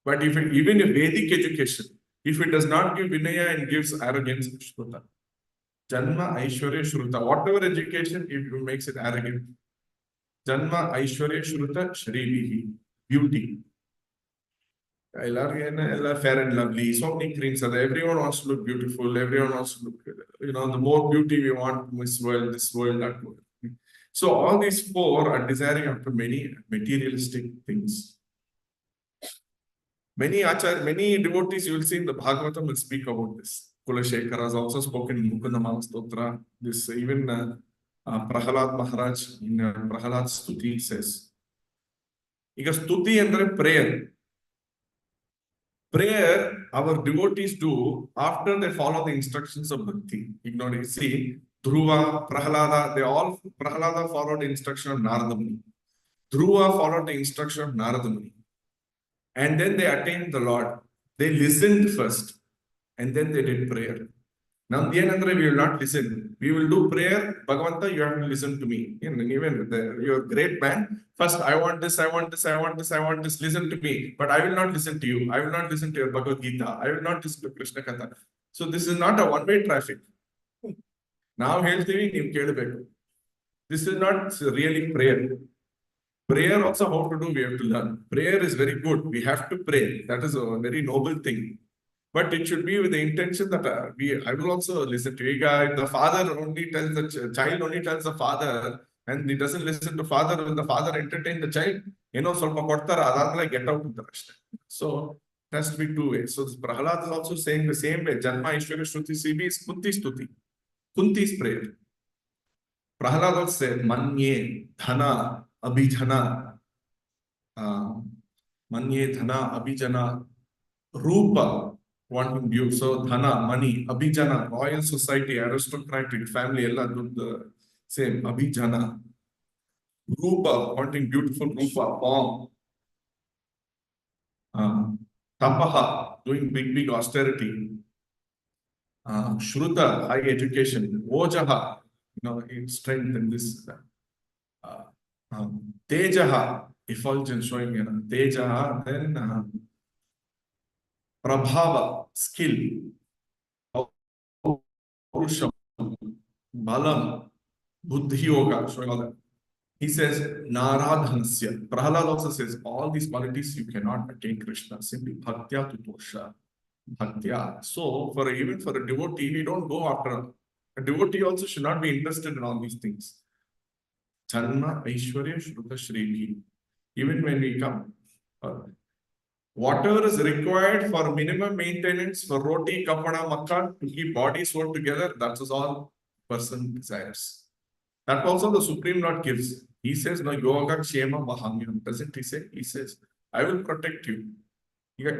But even a Vedic education, if it does not give Vinaya and gives arrogance, Shruta. Janma, Aishwarya, Shruta. Whatever education, it makes it arrogant. Janma, Aishwarya, Shruta, Shribihi. Beauty. Fair and lovely. So many creams are there. Everyone wants to look beautiful. Everyone wants to look, the more beauty we want, this world, that world. So all these four are desiring after many materialistic things. Many devotees you will see in the Bhagavatam will speak about this. Kulashekara has also spoken in Mukundamala Stotra. This even Prahalad Maharaj in Prahalad Stuti says. Because Stuti and prayer. Prayer, our devotees do after they follow the instructions of Bhakti. Ignore, see, Dhruva, Prahalada, Prahalada followed the instruction of Narada Muni. Dhruva followed the instruction of Narada Muni. And then they attained the Lord. They listened first and then they did prayer. Now, we will not listen. We will do prayer. Bhagavanta, you have to listen to me. Even you're a great man. First, I want this, listen to me. But I will not listen to you. I will not listen to your Bhagavad Gita. I will not listen to Krishna Katha. So this is not a one-way traffic. Now, this is not really prayer. Prayer also how to do, we have to learn. Prayer is very good. We have to pray. That is a very noble thing. But it should be with the intention that I will also listen to you guys. The father only tells the child only tells the father, and he doesn't listen to father. When the father entertain the child, ಸ್ವಲ್ಪ ಕೊಡ್ತಾರೆ, ಅದಾದ್ಮೇಲೆ get out ಅಂತಾರೆ ಅಷ್ಟೇ. So it has to be two ways. So Prahalad is also saying the same way. Janma Ishwarya Shruti Sibi is Kunti Stuti. Kunti's prayer. Prahalad also said, Manye, Dhana, Abhijana, Manye, Dhana, Abhijana, Rupa, wanting view. So Dhana, money, Abhijana, royal society, aristocratic family, ella the same. Abhijana, Rupa, wanting beautiful Rupa, form. Tapaha, doing big austerity. Shruta, high education. Ojaha, in strength in this. Tejaha, effulgence showing, Tejaha, then Prabhava, skill. Purusham, Balam, Buddhi Yoga, showing all that. He says, Naradhanasya. Prahalad also says, all these qualities you cannot attain Krishna, simply bhaktya tutosha. Bhaktya. So, even for a devotee, we don't go after a devotee also should not be interested in all these things. Janma, Aishwarya, Shruta, Shrihi. Even when we come, whatever is required for minimum maintenance for roti, kapada, makan, to keep body, soul together, that is all person desires. That also the Supreme Lord gives. He says, no, yoga kshema mahamyam. Doesn't he say? He says, I will protect you.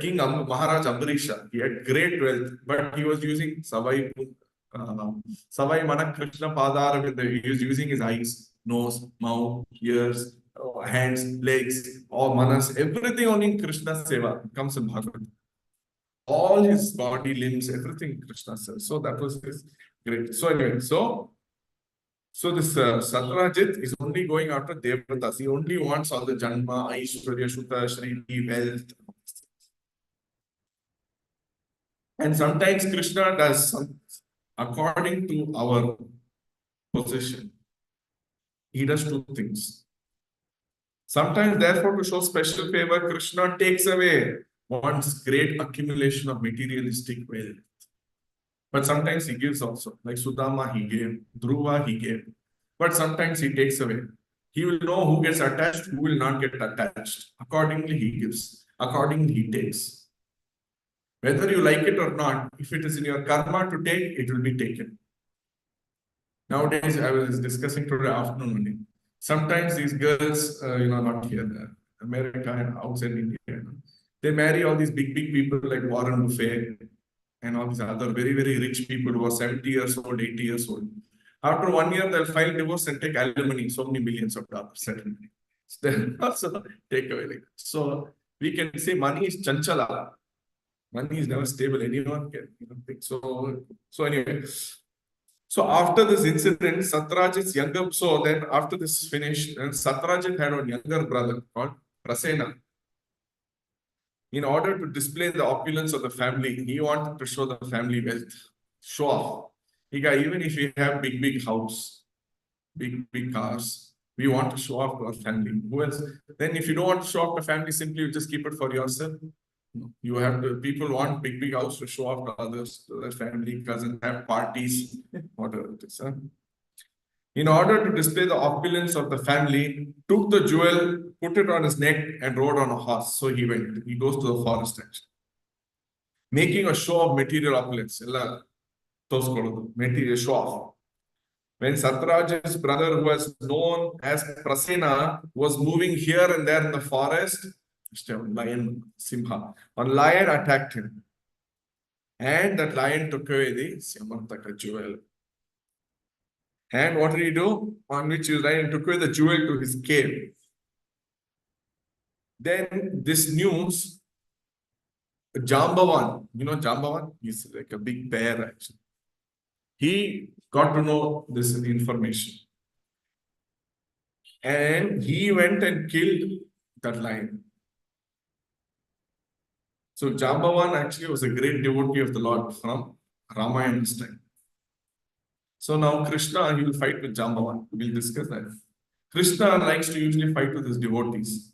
King Maharaj Ambarisha, he had great wealth, but he was using Savai Manak Krishna Padara, he was using his eyes, nose, mouth, ears, hands, legs, all manas, everything only in Krishna Seva comes in Bhagavad. All his body, limbs, everything Krishna says. So that was his great. So anyway, so this Satrajit is only going after Devatas. He only wants all the Janma, Aishwarya, Shuta, Shriti, wealth. And sometimes Krishna does according to our position. He does two things. Sometimes, therefore, to show special favor, Krishna takes away one's great accumulation of materialistic wealth. But sometimes he gives also. Like Sudama, he gave. Dhruva, he gave. But sometimes he takes away. He will know who gets attached, who will not get attached. Accordingly, he gives. Accordingly, he takes. Whether you like it or not, if it is in your karma to take, it will be taken. Nowadays, I was discussing today afternoon. Sometimes these girls, not here, America and outside India, they marry all these big people like Warren Buffett and all these other very, very rich people who are 70 years old, 80 years old. After 1 year, they'll file divorce and take alimony, so many millions of dollars settlement. So they'll also take away. So we can say money is chanchala. Money is never stable. Anyone can think. So anyway. So after this incident, Satrajit's younger, so then after this finished, and Satrajit had a younger brother called Prasena. In order to display the opulence of the family, he wanted to show the family wealth, show off. Even if we have big house, big cars, we want to show off to our family. Who else? Then if you don't want to show off the family, simply you just keep it for yourself. You have to, people want big house to show off to others, to their family, cousins, have parties, whatever it is. In order to display the opulence of the family, took the jewel, put it on his neck and rode on a horse. So he goes to the forest actually. Making a show of material opulence. Material show off. When Satrajit's brother, who was known as Prasena, was moving here and there in the forest, lion, Simha, one lion attacked him. And that lion took away the Samartaka jewel. And what did he do? On which his lion took away the jewel to his cave. Then this news, Jambavan, Jambavan? He's like a big bear actually. He got to know this information. And he went and killed that lion. So Jambavan actually was a great devotee of the Lord from Ramayan's time. So now Krishna, he will fight with Jambavan. We'll discuss that. Krishna likes to usually fight with his devotees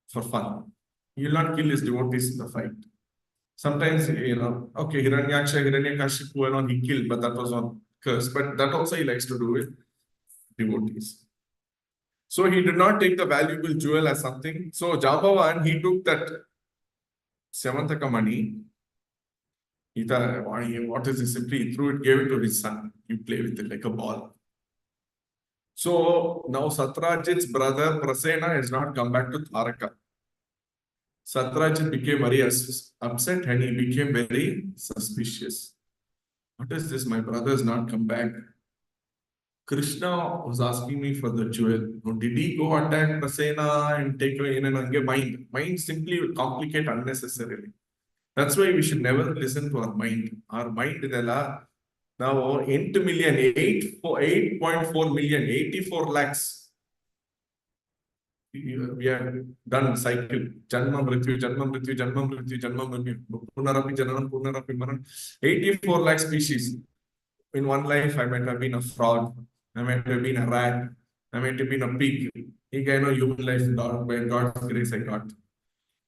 for fun. He will not kill his devotees in the fight. Sometimes, okay, Hiranyaksha, Hiranyakashipu and all he killed, but that was on curse. But that also he likes to do with devotees. So he did not take the valuable jewel as something. So Jambavan, he took that Samantaka money. He thought, what is this? Simply he threw it, gave it to his son. You play with it like a ball. So now Satrajit's brother Prasena has not come back to Dwaraka. Satrajit became very upset and he became very suspicious. What is this? My brother has not come back. Krishna was asking me for the jewel. Did he go attack Prasena and take away in an mind? Mind simply will complicate unnecessarily. That's why we should never listen to our mind. Our mind is now 8 million, 8.4 million, 84 lakhs. We have done cycle. Janma Mrityu, Janma Mrityu, Janma Mrityu, Janma Mrityu. Punarapi Jananam, Punarapi Maran. 84 lakh species. In one life, I might have been a frog. I might have been a rat. I might have been a pig. Human life, by God's grace, I got.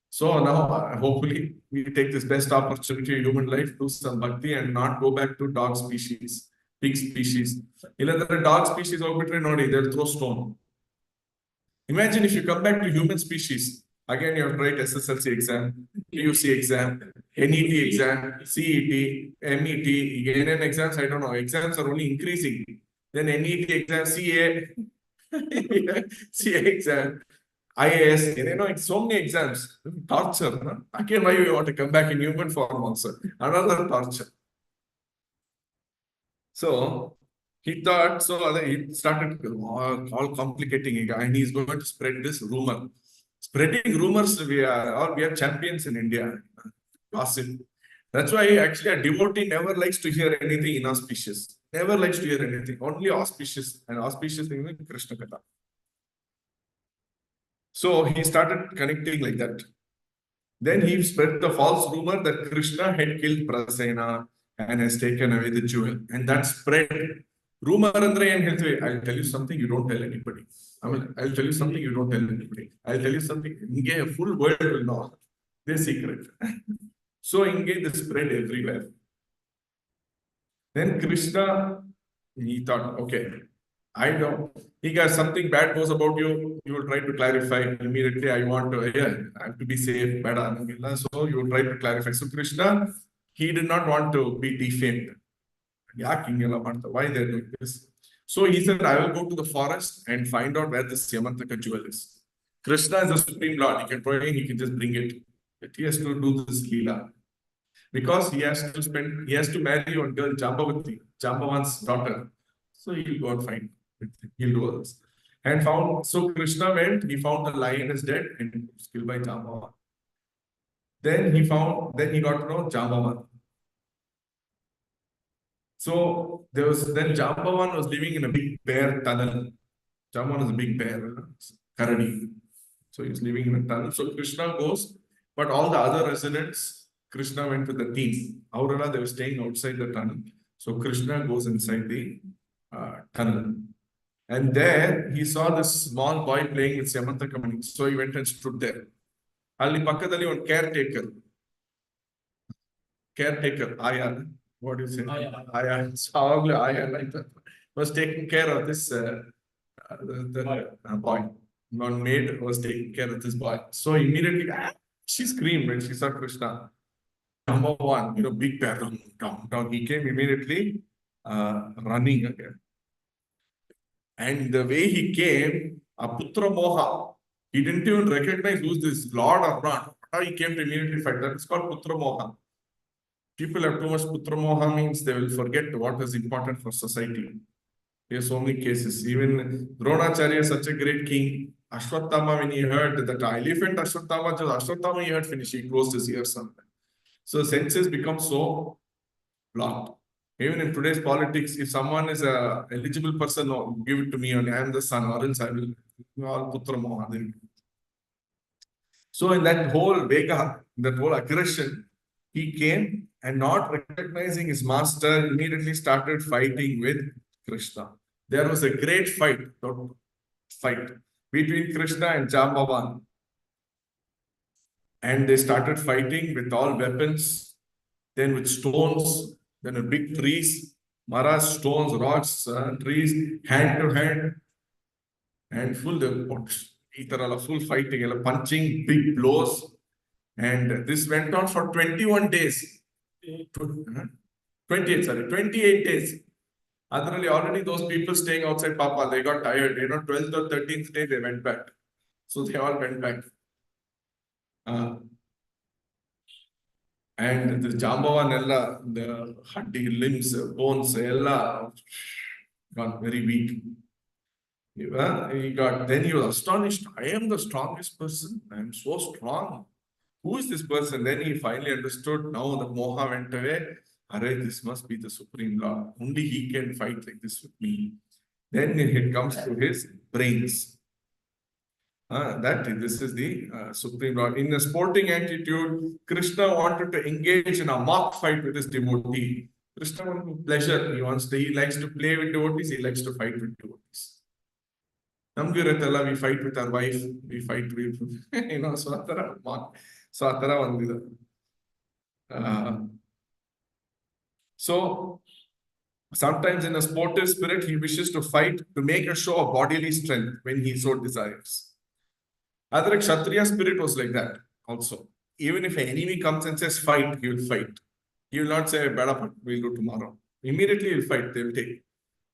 So now, hopefully, we take this best opportunity of human life, do some bhakti and not go back to dog species, pig species. The dog species, they'll throw stone. Imagine if you come back to human species. Again, you have to write SSLC exam, PUC exam, NET exam, CET, MET, NN exams, I don't know. Exams are only increasing. Then NET exam, CA, CA exam, IAS, it's so many exams. Torture. No? Again, why you want to come back in human form also? Another torture. So, he thought, so he started all complicating it, and he's going to spread this rumor. Spreading rumors, we are champions in India. Gossip. That's why actually a devotee never likes to hear anything inauspicious. Never likes to hear anything. Only auspicious. And auspicious thing is Krishna Katha. So he started connecting like that. Then he spread the false rumor that Krishna had killed Prasena and has taken away the jewel. And that spread. Rumor andre and I'll tell you something you don't tell anybody. I'll tell you something you don't tell anybody. I'll tell you something. A full world will know. This secret. So this spread everywhere. Then Krishna, he thought, okay, I know. He got something bad goes about you, you will try to clarify immediately. I have to be safe, better. So you will try to clarify. So Krishna, he did not want to be defamed. Why they're doing this? So he said, I will go to the forest and find out where this Yamantaka jewel is. Krishna is the Supreme Lord. He can pray, he can just bring it. But he has to do this Leela. Because he has to marry one girl, Jambavati, Jambavan's daughter. So he'll go and find it. He'll do all this. And so Krishna went, he found the lion is dead and was killed by Jambavan. Then he got to know Jambavan. So then Jambavan was living in a big bear tunnel. Jambavan is a big bear, Karadi. So he's living in a tunnel. So Krishna goes, but all the other residents, Krishna went with the team. Aurora, they were staying outside the tunnel. So Krishna goes inside the tunnel. And there he saw this small boy playing with Samantaka Mani. So he went and stood there. Ali Pakadali, one caretaker, Aya. What do you say? Aya. So Aya like that was taking care of this boy. One maid was taking care of this boy. So immediately she screamed when she saw Krishna. Number one, big bear, down. He came immediately running again. And the way he came, a Putra Moha, he didn't even recognize who's this Lord or not. How he came to immediately fight. That is called Putra Moha. People have too much Putra Moha means they will forget what is important for society. There are so many cases. Even Dronacharya is such a great king. Ashwatthama, when he heard that elephant Ashwatthama, he heard finish, he closed his ears on that. So senses become so blocked. Even in today's politics, if someone is a eligible person, no, give it to me and I am the son, or else I will all Putra Moha. So in that whole Vega, that whole aggression, he came and not recognizing his master, immediately started fighting with Krishna. There was a great fight. fight between Krishna and Jambavan. And they started fighting with all weapons, then with stones, then with big trees, maras, stones, rocks, trees, hand to hand, and full full fighting, punching, big blows. And this went on for 21 days. 28 days. Already those people staying outside Papa, they got tired. 12th or 13th day, they went back. So they all went back. And the Jambavan, the haddi, limbs, bones, got very weak. Then he was astonished. I am the strongest person. I am so strong. Who is this person? Then he finally understood. Now the moha went away. This must be the Supreme Lord. Only he can fight like this with me. Then it comes to his brains. This is the Supreme Lord. In a sporting attitude, Krishna wanted to engage in a mock fight with his devotee. Krishna wants pleasure. He likes to play with devotees. He likes to fight with devotees. We fight with our wife. We fight with, so sometimes in a sportive spirit, he wishes to fight to make a show of bodily strength when he so desires. Other Kshatriya spirit was like that also. Even if an enemy comes and says fight, he will fight. He will not say, Bada, we'll do tomorrow. Immediately he will fight, they will take.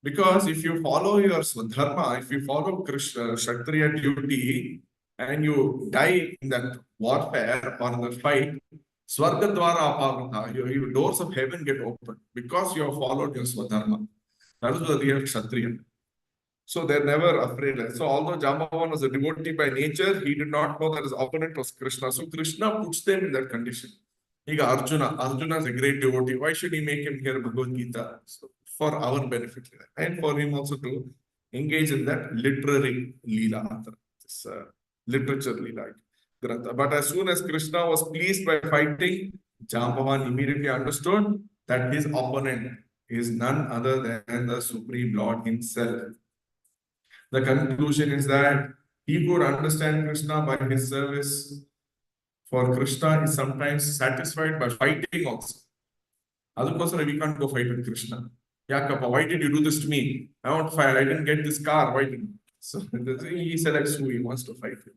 Because if you follow your Swadharma, if you follow Kshatriya duty, and you die in that warfare or in the fight, Swarga Dwara Apavata, your doors of heaven get opened because you have followed your Swadharma. That is the real Kshatriya. So they're never afraid. So although Jambavan was a devotee by nature, he did not know that his opponent was Krishna. So Krishna puts them in that condition. Arjuna is a great devotee. Why should he make him hear Bhagavad Gita? So for our benefit and for him also to engage in that literary Leela, this literature Leela. But as soon as Krishna was pleased by fighting, Jambavan immediately understood that his opponent is none other than the Supreme Lord himself. The conclusion is that he could understand Krishna by his service. For Krishna is sometimes satisfied by fighting also. Otherwise, we can't go fight with Krishna. Yakapa, why did you do this to me? I want to fight. I didn't get this car. Why didn't? So he selects who he wants to fight with.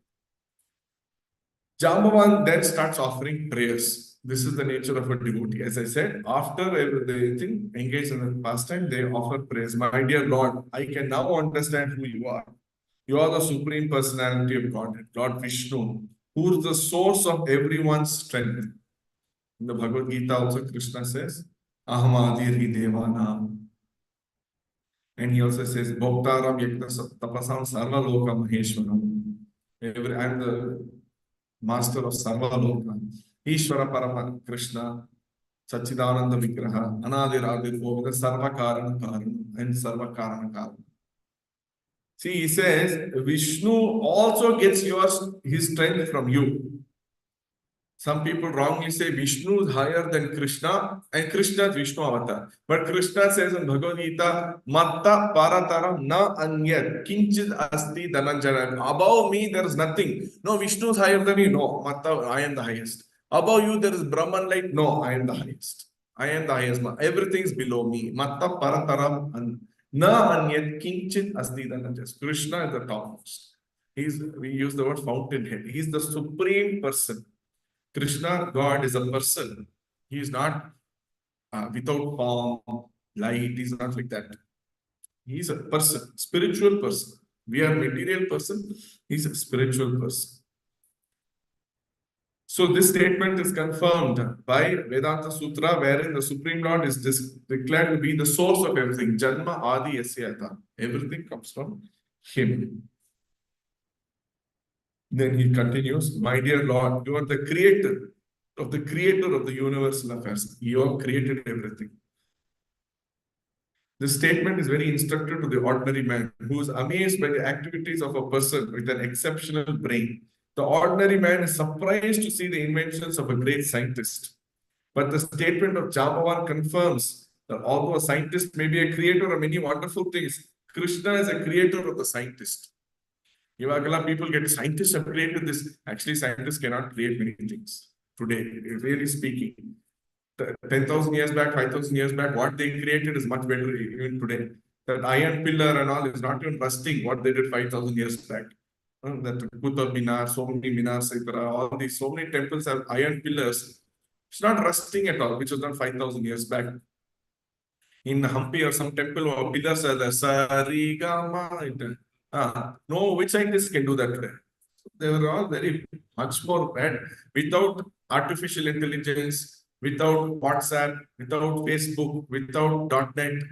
Jambavan then starts offering prayers. This is the nature of a devotee. As I said, after everything engaged in the pastime, they offer prayers. My dear Lord, I can now understand who you are. You are the Supreme Personality of Godhead, Lord Vishnu, who is the source of everyone's strength. In the Bhagavad Gita also, Krishna says, Aham Adirhi Devanam. And he also says, Bhoktaram Yakta Tapasam Sarva Loka Maheshwaram. I am the master of Sarva Loka. Ishvara Parama Krishna, Sachidananda Vigraha, Anadir Adir Govinda, Sarva Karana Karana, and Sarva Karana Karana. See, he says, Vishnu also gets his strength from you. Some people wrongly say Vishnu is higher than Krishna and Krishna is Vishnu avatar. But Krishna says in Bhagavad Gita, Matta Parataram na anyat kinchid asti dhananjana. Above me there is nothing. No, Vishnu is higher than you. No, Matta, I am the highest. Above you there is Brahman light. No, I am the highest. I am the highest. Everything is below me. Matta Parataram na anyat kinchid asti dhananjana. Krishna is the topmost. We use the word fountainhead. He is the supreme person. Krishna, God, is a person. He is not without form, light. He is not like that. He is a person, spiritual person. We are material person. He is a spiritual person. So this statement is confirmed by Vedanta Sutra, wherein the Supreme Lord is declared to be the source of everything. Janma Adi Yasyata. Everything comes from him. Then he continues, my dear Lord, you are the creator of the universal affairs. You have created everything. This statement is very instructive to the ordinary man who is amazed by the activities of a person with an exceptional brain. The ordinary man is surprised to see the inventions of a great scientist. But the statement of Jambavan confirms that although a scientist may be a creator of many wonderful things, Krishna is a creator of the scientist. Ivagala people get scientists have created this. Actually, scientists cannot create many things today, really speaking. 10,000 years back, 5,000 years back, what they created is much better even today. That iron pillar and all is not even rusting what they did 5,000 years back. That Qutub Minar, so many Minars, etc. All these, so many temples have iron pillars. It's not rusting at all, which was done 5,000 years back. In Hampi or some temple or pillars are the Sarigama. No, which scientist can do that today? They were all very much more bad without artificial intelligence, without WhatsApp, without Facebook, without .NET.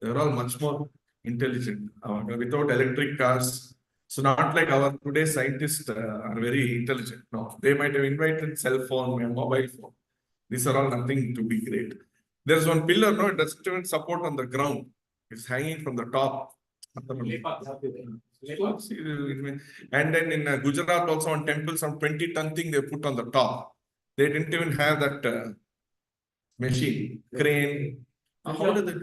They were all much more intelligent. Without electric cars. So not like our today's scientists are very intelligent. No, they might have invented cell phone, mobile phone. These are all nothing to be great. There's one pillar, no, it doesn't even support on the ground. It's hanging from the top. And then in Gujarat, also on temples, some 20-ton thing they put on the top. They didn't even have that machine, crane. How did they?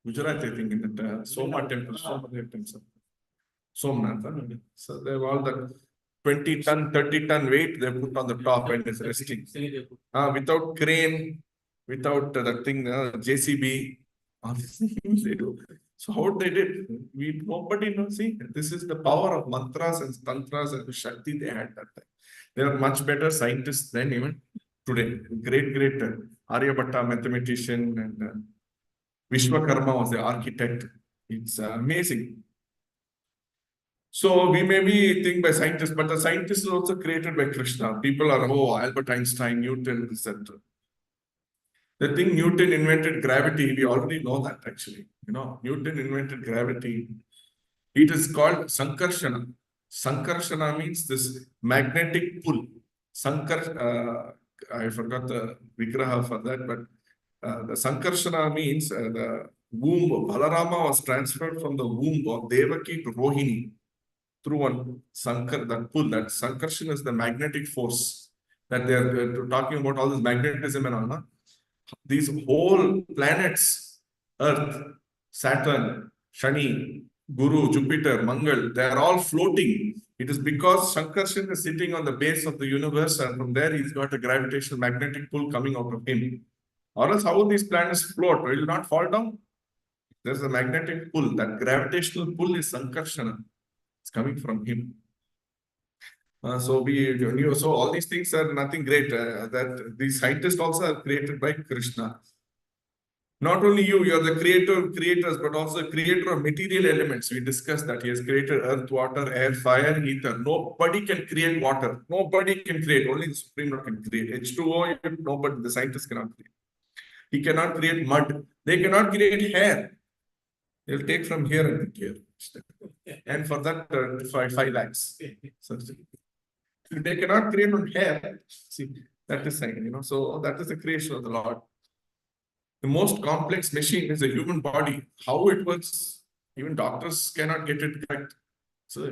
Gujarat, I think, in that Soma temple, Somnath. So they have all that 20-ton, 30-ton weight they put on the top and it's resting. Without crane, without that thing, JCB, all these things they do. So how they did? Nobody knows. See, this is the power of mantras and tantras and the Shakti they had that time. They are much better scientists than even today. Great Aryabhatta mathematician and Vishwakarma was the architect. It's amazing. So we may be think by scientists, but the scientists are also created by Krishna. People are, Albert Einstein, Newton, etc. The thing Newton invented gravity, we already know that actually. Newton invented gravity. It is called Sankarshana. Sankarshana means this magnetic pull. I forgot the vigraha for that, but the Sankarshana means the womb. Balarama was transferred from the womb of Devaki to Rohini through one that pull. That Sankarshan is the magnetic force that they are talking about, all this magnetism and all. These whole planets, Earth, Saturn, Shani, Guru, Jupiter, Mangal, they are all floating. It is because Sankarshan is sitting on the base of the universe and from there he's got a gravitational magnetic pull coming out of him. Or else how will these planets float? Will not fall down? There's a magnetic pull. That gravitational pull is Sankarshana. It's coming from him. So all these things are nothing great. That these scientists also are created by Krishna. Not only you are the creator of creators, but also creator of material elements. We discussed that he has created earth, water, air, fire, ether. Nobody can create water. Nobody can create. Only the Supreme Lord can create. H2O, nobody, the scientists cannot create. He cannot create mud. They cannot create hair. They'll take from here and here. And for that, 5 lakhs. So, they cannot create on hair. See, that is sign, So that is the creation of the Lord. The most complex machine is the human body. How it works, even doctors cannot get it correct. So,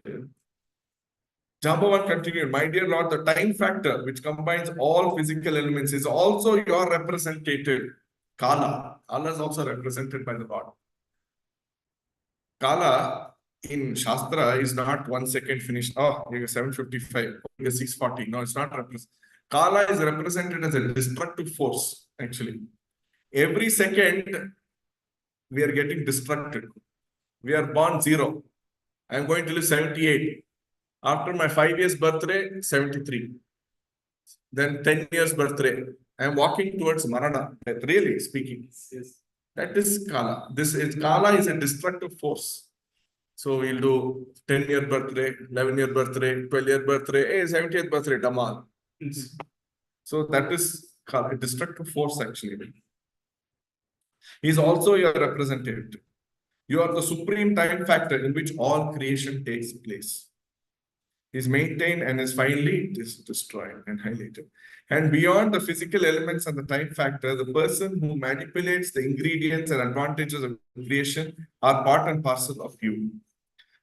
Jambavan continued, my dear Lord, the time factor which combines all physical elements is also your representative. Kala. Kala is also represented by the Lord. Kala in Shastra is not 1 second finished. Oh, 7:55, 6:40. No, it's not represented. Kala is represented as a destructive force, actually. Every second, we are getting destructed. We are born 0. I am going to live 78. After my 5 years birthday, 73. Then 10 years birthday. I am walking towards Marana, really speaking. Yes. That is Kala. Kala is a destructive force. So we'll do 10-year birthday, 11-year birthday, 12-year birthday, 70th birthday, Damal. So that is a destructive force actually. He is also your representative. You are the supreme time factor in which all creation takes place. He is maintained and is finally destroyed and highlighted. And beyond the physical elements and the time factor, the person who manipulates the ingredients and advantages of creation are part and parcel of you.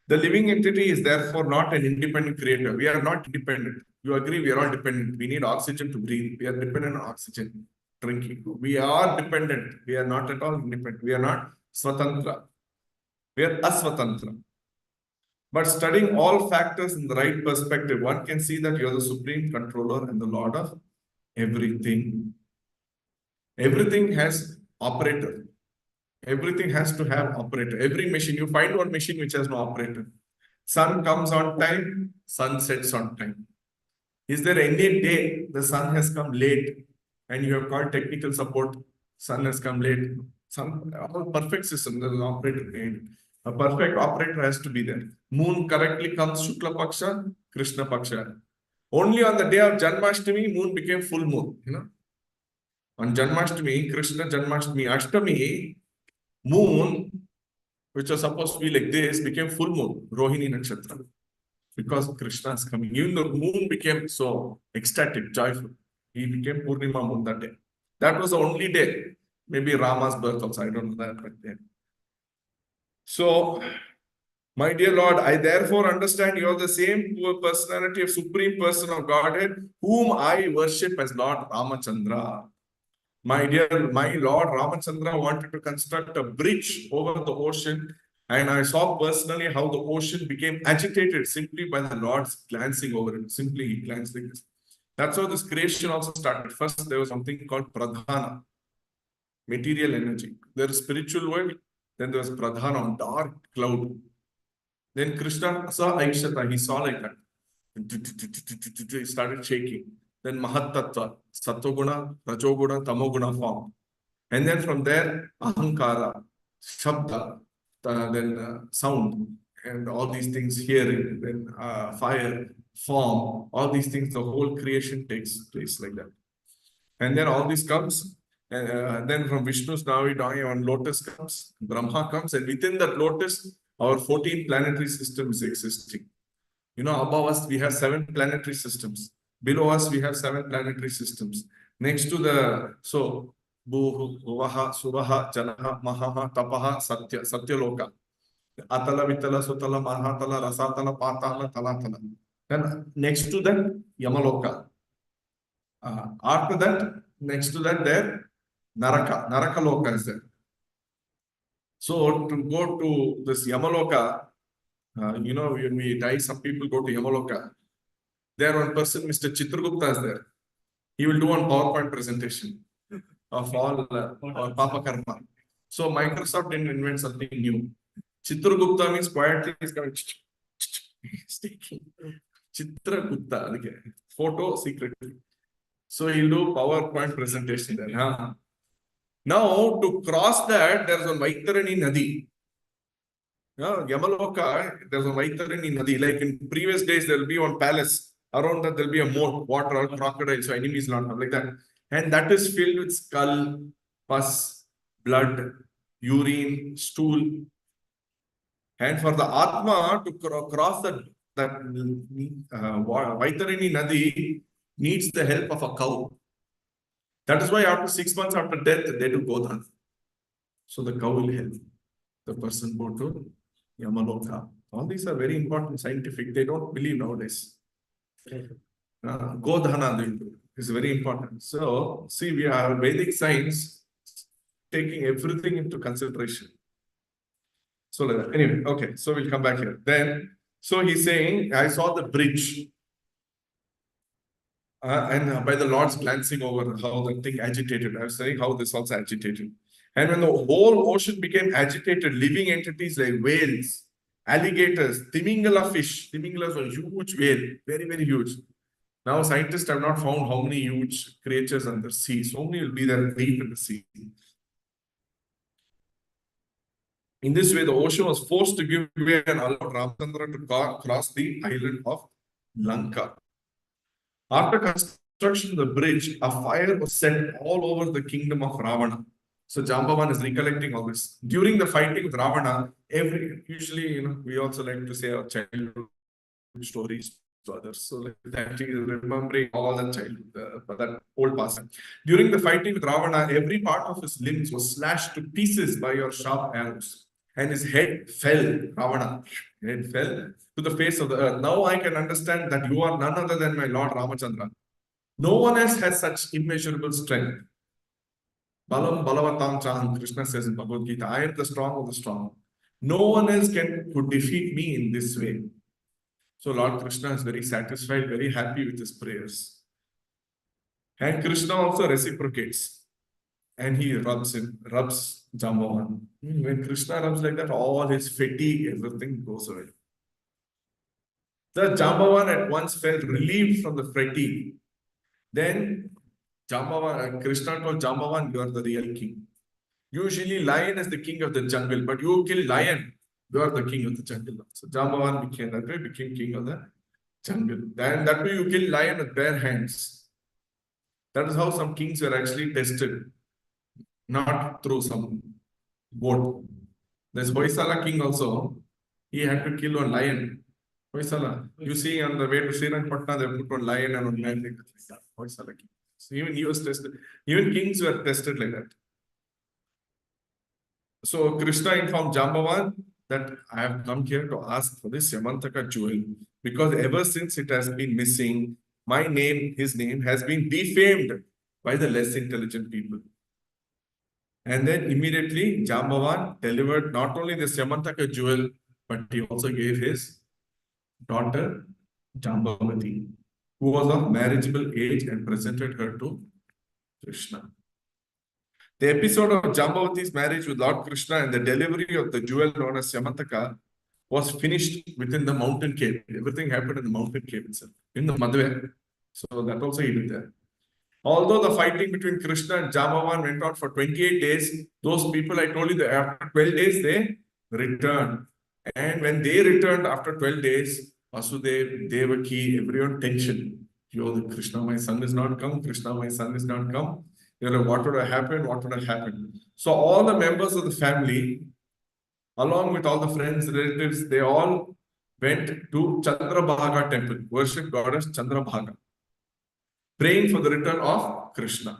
The living entity is therefore not an independent creator. We are not independent. You agree, we are all dependent. We need oxygen to breathe. We are dependent on oxygen, drinking. We are dependent. We are not at all independent. We are not swatantra. We are aswatantra. But studying all factors in the right perspective, one can see that you're the supreme controller and the Lord of everything. Everything has operator. Everything has to have operator. Every machine, you find one machine which has no operator. Sun comes on time, sun sets on time. Is there any day the sun has come late and you have called technical support, sun has come late? Some all perfect system, there's an operator. And a perfect operator has to be there. Moon correctly comes Shukla Paksha, Krishna Paksha. Only on the day of Janmashtami, moon became full moon. On Janmashtami, Krishna Janmashtami, Ashtami, moon, which was supposed to be like this, became full moon, Rohini Nakshatra. Because Krishna is coming. Even the moon became so ecstatic, joyful. He became Purnima moon that day. That was the only day. Maybe Rama's birth also, I don't know that. But then. So, my dear Lord, I therefore understand you are the same personality of Supreme Person of Godhead, whom I worship as Lord Ramachandra. My Lord Ramachandra wanted to construct a bridge over the ocean, and I saw personally how the ocean became agitated simply by the Lord's glancing over it. Simply he glanced like this. That's how this creation also started. First, there was something called Pradhana, material energy. There is spiritual world, then there was Pradhana, dark cloud. Then Krishna saw Aishata, he saw like that. He started shaking. Then Mahatattva, Sattoguna, Rajoguna, Tamoguna formed. And then from there, Ahankara, Shabda, then sound, and all these things, hearing, then fire, form, all these things, the whole creation takes place like that. And then all this comes, and then from Vishnu's Navi, on lotus comes, Brahma comes, and within that lotus, our 14 planetary systems existing. Above us, we have 7 planetary systems. Below us, we have 7 planetary systems. Next to Bhuhu, Bhuvaha, Suvaha, Janaha, Mahaha, Tapaha, Satya Loka. Atala, Vitala, Sutala, Mahatala, Rasatala, Patala, Talatala. Then next to that, Yamaloka. After that, next to that, there, Naraka. Naraka Loka is there. So to go to this Yamaloka, when we die, some people go to Yamaloka. There, one person, Mr. Chitragupta, is there. He will do one PowerPoint presentation of all Papa Karma. So Microsoft didn't invent something new. Chitragupta means quietly he's going taking Chitragupta, photo secretly. So he'll do PowerPoint presentation there. Now to cross that, there's a Vaitarani Nadi. Yamaloka, there's a Vaitarani Nadi. Like in previous days, there will be one palace. Around that, there will be a moat, water, or crocodiles, so enemies will not have like that. And that is filled with skull, pus, blood, urine, stool. And for the Atma to cross that Vaitarani Nadi needs the help of a cow. That is why after 6 months after death, they do Godhan. So the cow will help the person go to Yamaloka. All these are very important scientific. They don't believe nowadays. Godhana is very important. So, see, we are Vedic science taking everything into consideration. So, anyway, okay, so we'll come back here. Then, so he's saying, I saw the bridge. And by the Lord's glancing over how the thing agitated, I was saying how this also agitated. And when the whole ocean became agitated, living entities like whales, alligators, Timingala fish, Timingalas were huge whale, very, very huge. Now, scientists have not found how many huge creatures under the sea. So many will be there deep in the sea. In this way, the ocean was forced to give way and allowed Ramachandra to cross the island of Lanka. After construction of the bridge, a fire was set all over the kingdom of Ravana. So Jambavan is recollecting all this. During the fighting with Ravana, usually, we also like to say our childhood stories to others. So like that, remembering all the childhood, that old past. During the fighting with Ravana, every part of his limbs was slashed to pieces by your sharp arrows. And his head fell, Ravana, head fell to the face of the earth. Now I can understand that you are none other than my Lord Ramachandra. No one else has such immeasurable strength. Balam Balavatam Chaham, Krishna says in Bhagavad Gita, I am the strong of the strong. No one else could defeat me in this way. So Lord Krishna is very satisfied, very happy with his prayers. And Krishna also reciprocates. And he rubs Jambavan. When Krishna rubs like that, all his fatigue, everything goes away. The Jambavan at once felt relieved from the fatigue. Then Krishna told Jambavan, you are the real king. Usually lion is the king of the jungle, but you kill lion, you are the king of the jungle. So Jambavan became king of the jungle. Then that way you kill lion with bare hands. That is how some kings were actually tested, not through some goat. There's Hoysala king also. He had to kill one lion. Hoysala. You see on the way to Srirangpatna, they put one lion and one man. Hoysala king. So even he was tested. Even kings were tested like that. So Krishna informed Jambavan that I have come here to ask for this Yamantaka jewel because ever since it has been missing, his name has been defamed by the less intelligent people. And then immediately Jambavan delivered not only the Yamantaka jewel, but he also gave his daughter Jambavati, who was of marriageable age, and presented her to Krishna. The episode of Jambavati's marriage with Lord Krishna and the delivery of the jewel known as Yamantaka was finished within the mountain cave. Everything happened in the mountain cave itself, in the Madhve. So that also he did there. Although the fighting between Krishna and Jambavan went on for 28 days, those people I told you that after 12 days they returned. And when they returned after 12 days, Vasudev, Devaki, everyone tension. Yo, Krishna, my son is not come. Krishna, my son is not come. You know, what would have happened? What would have happened? So all the members of the family, along with all the friends, relatives, they all went to Chandrabhaga temple, worship goddess Chandrabhaga, praying for the return of Krishna.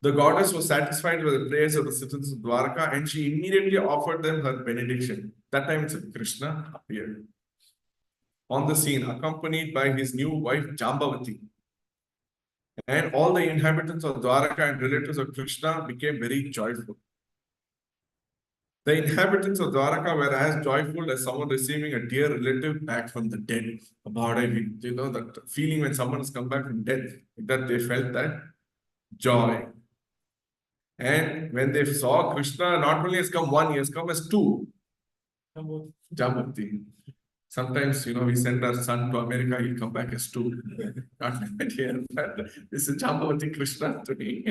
The goddess was satisfied with the prayers of the citizens of Dwarka and she immediately offered them her benediction. That time Krishna appeared on the scene, accompanied by his new wife Jambavati. And all the inhabitants of Dwaraka and relatives of Krishna became very joyful. The inhabitants of Dwaraka were as joyful as someone receiving a dear relative back from the dead. You know, that feeling when someone has come back from death, that they felt that joy. And when they saw Krishna, not only has come one, he has come as two. Jambavati. Sometimes, you know, we send our son to America, he'll come back as two. Not like that here, but this is Jambavati Krishna to me.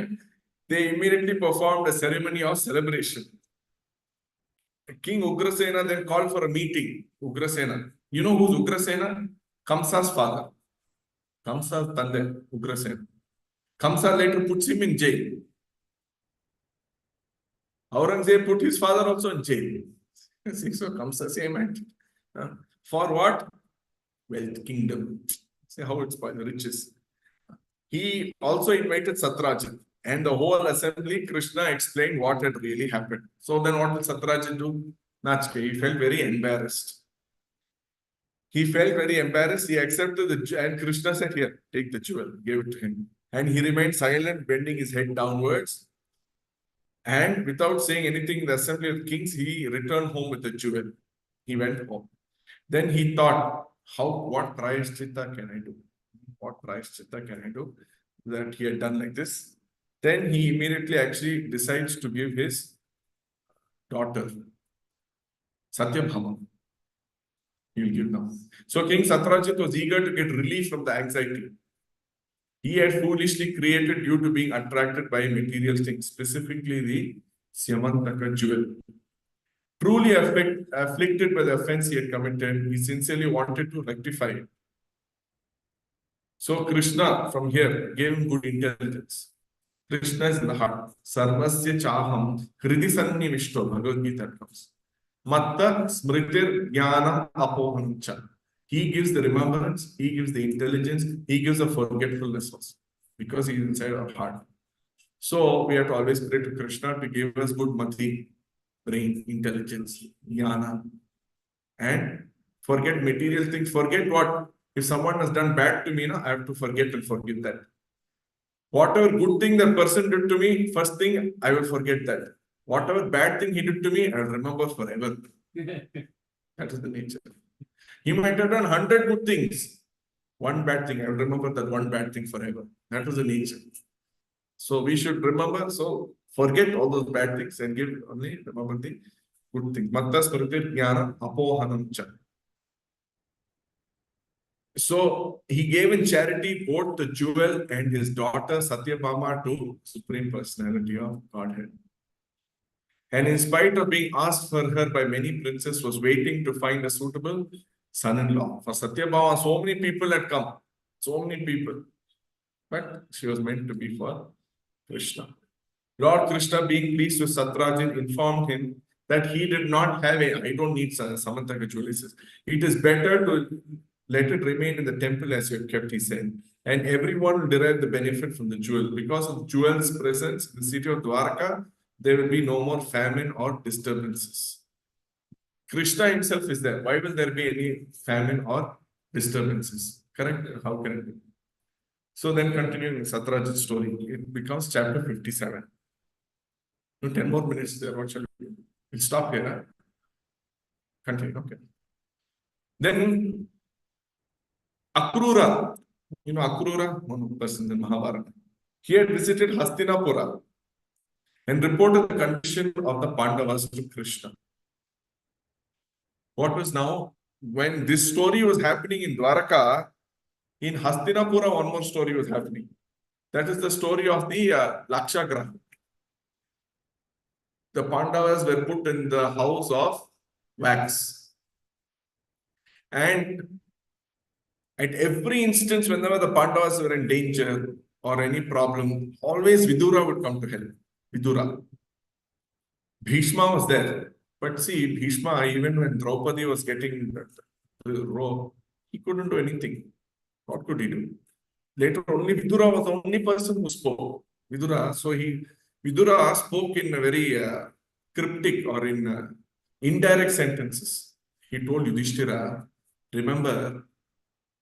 They immediately performed a ceremony of celebration. King Ugrasena then called for a meeting. Ugrasena. You know who's Ugrasena? Kamsa's father. Kamsa's Tande, Ugrasena. Kamsa later puts him in jail. Aurangzeb put his father also in jail. See, so Kamsa, same act. For what? Wealth, kingdom. See how it's by the riches. He also invited Satyajit. And the whole assembly, Krishna explained what had really happened. So then what did Satyajit do? Nachke. He felt very embarrassed. He accepted the jewel. And Krishna said, here, take the jewel. Gave it to him. And he remained silent, bending his head downwards. And without saying anything in the assembly of kings, he returned home with the jewel. He went home. Then he thought, what prayaschitta can I do? What prayaschitta can I do? That he had done like this. Then he immediately actually decides to give his daughter, Satyabhama. He will give now. So King Satyajit was eager to get relief from the anxiety he had foolishly created due to being attracted by material things, specifically the Yamantaka jewel. Truly afflicted by the offense he had committed, he sincerely wanted to rectify it. So Krishna, from here, gave him good intelligence. Krishna is in the heart. Sarvasya chaham hridi sannivishto, Bhagavad Gita comes. Matta smritir jnana apohancha. He gives the remembrance, he gives the intelligence, he gives the forgetfulness also, because he is inside our heart. So we have to always pray to Krishna to give us good mati, brain, intelligence, jnana, and forget material things. Forget what? If someone has done bad to me, I have to forget and forgive that. Whatever good thing that person did to me, first thing, I will forget that. Whatever bad thing he did to me, I'll remember forever. That is the nature. He might have done 100 good things. One bad thing, I'll remember that one bad thing forever. That is the nature. So we should remember, so forget all those bad things and give only remember the good things. Matta smritir jnana apohanam cha. So he gave in charity both the jewel and his daughter Satyabhama to Supreme Personality of Godhead. And in spite of being asked for her by many princes, was waiting to find a suitable son-in-law. For Satyabhama, so many people had come. So many people. But she was meant to be for Krishna. Lord Krishna, being pleased with Satyajit, informed him that he did not have I don't need Samantaka jewel. He says, it is better to let it remain in the temple as you have kept, he said. And everyone will derive the benefit from the jewel. Because of jewel's presence in the city of Dwarka, there will be no more famine or disturbances. Krishna himself is there. Why will there be any famine or disturbances? Correct? How can it be? So then continuing Satyajit's story, it becomes chapter 57. 10 more minutes there. What shall we do? We'll stop here. Huh? Continue. Okay. Then Akrura. You know Akrura? One person in Mahabharata. He had visited Hastinapura and reported the condition of the Pandavas to Krishna. What was now, when this story was happening in Dwaraka, in Hastinapura, one more story was happening. That is the story of the Lakshagraha. The Pandavas were put in the house of wax. And at every instance, whenever the Pandavas were in danger or any problem, always Vidura would come to help. Vidura. Bhishma was there. But see, Bhishma, even when Draupadi was getting the robe, he couldn't do anything. What could he do? Later, only Vidura was the only person who spoke. Vidura. So Vidura spoke in a very cryptic or in indirect sentences. He told Yudhishthira, remember,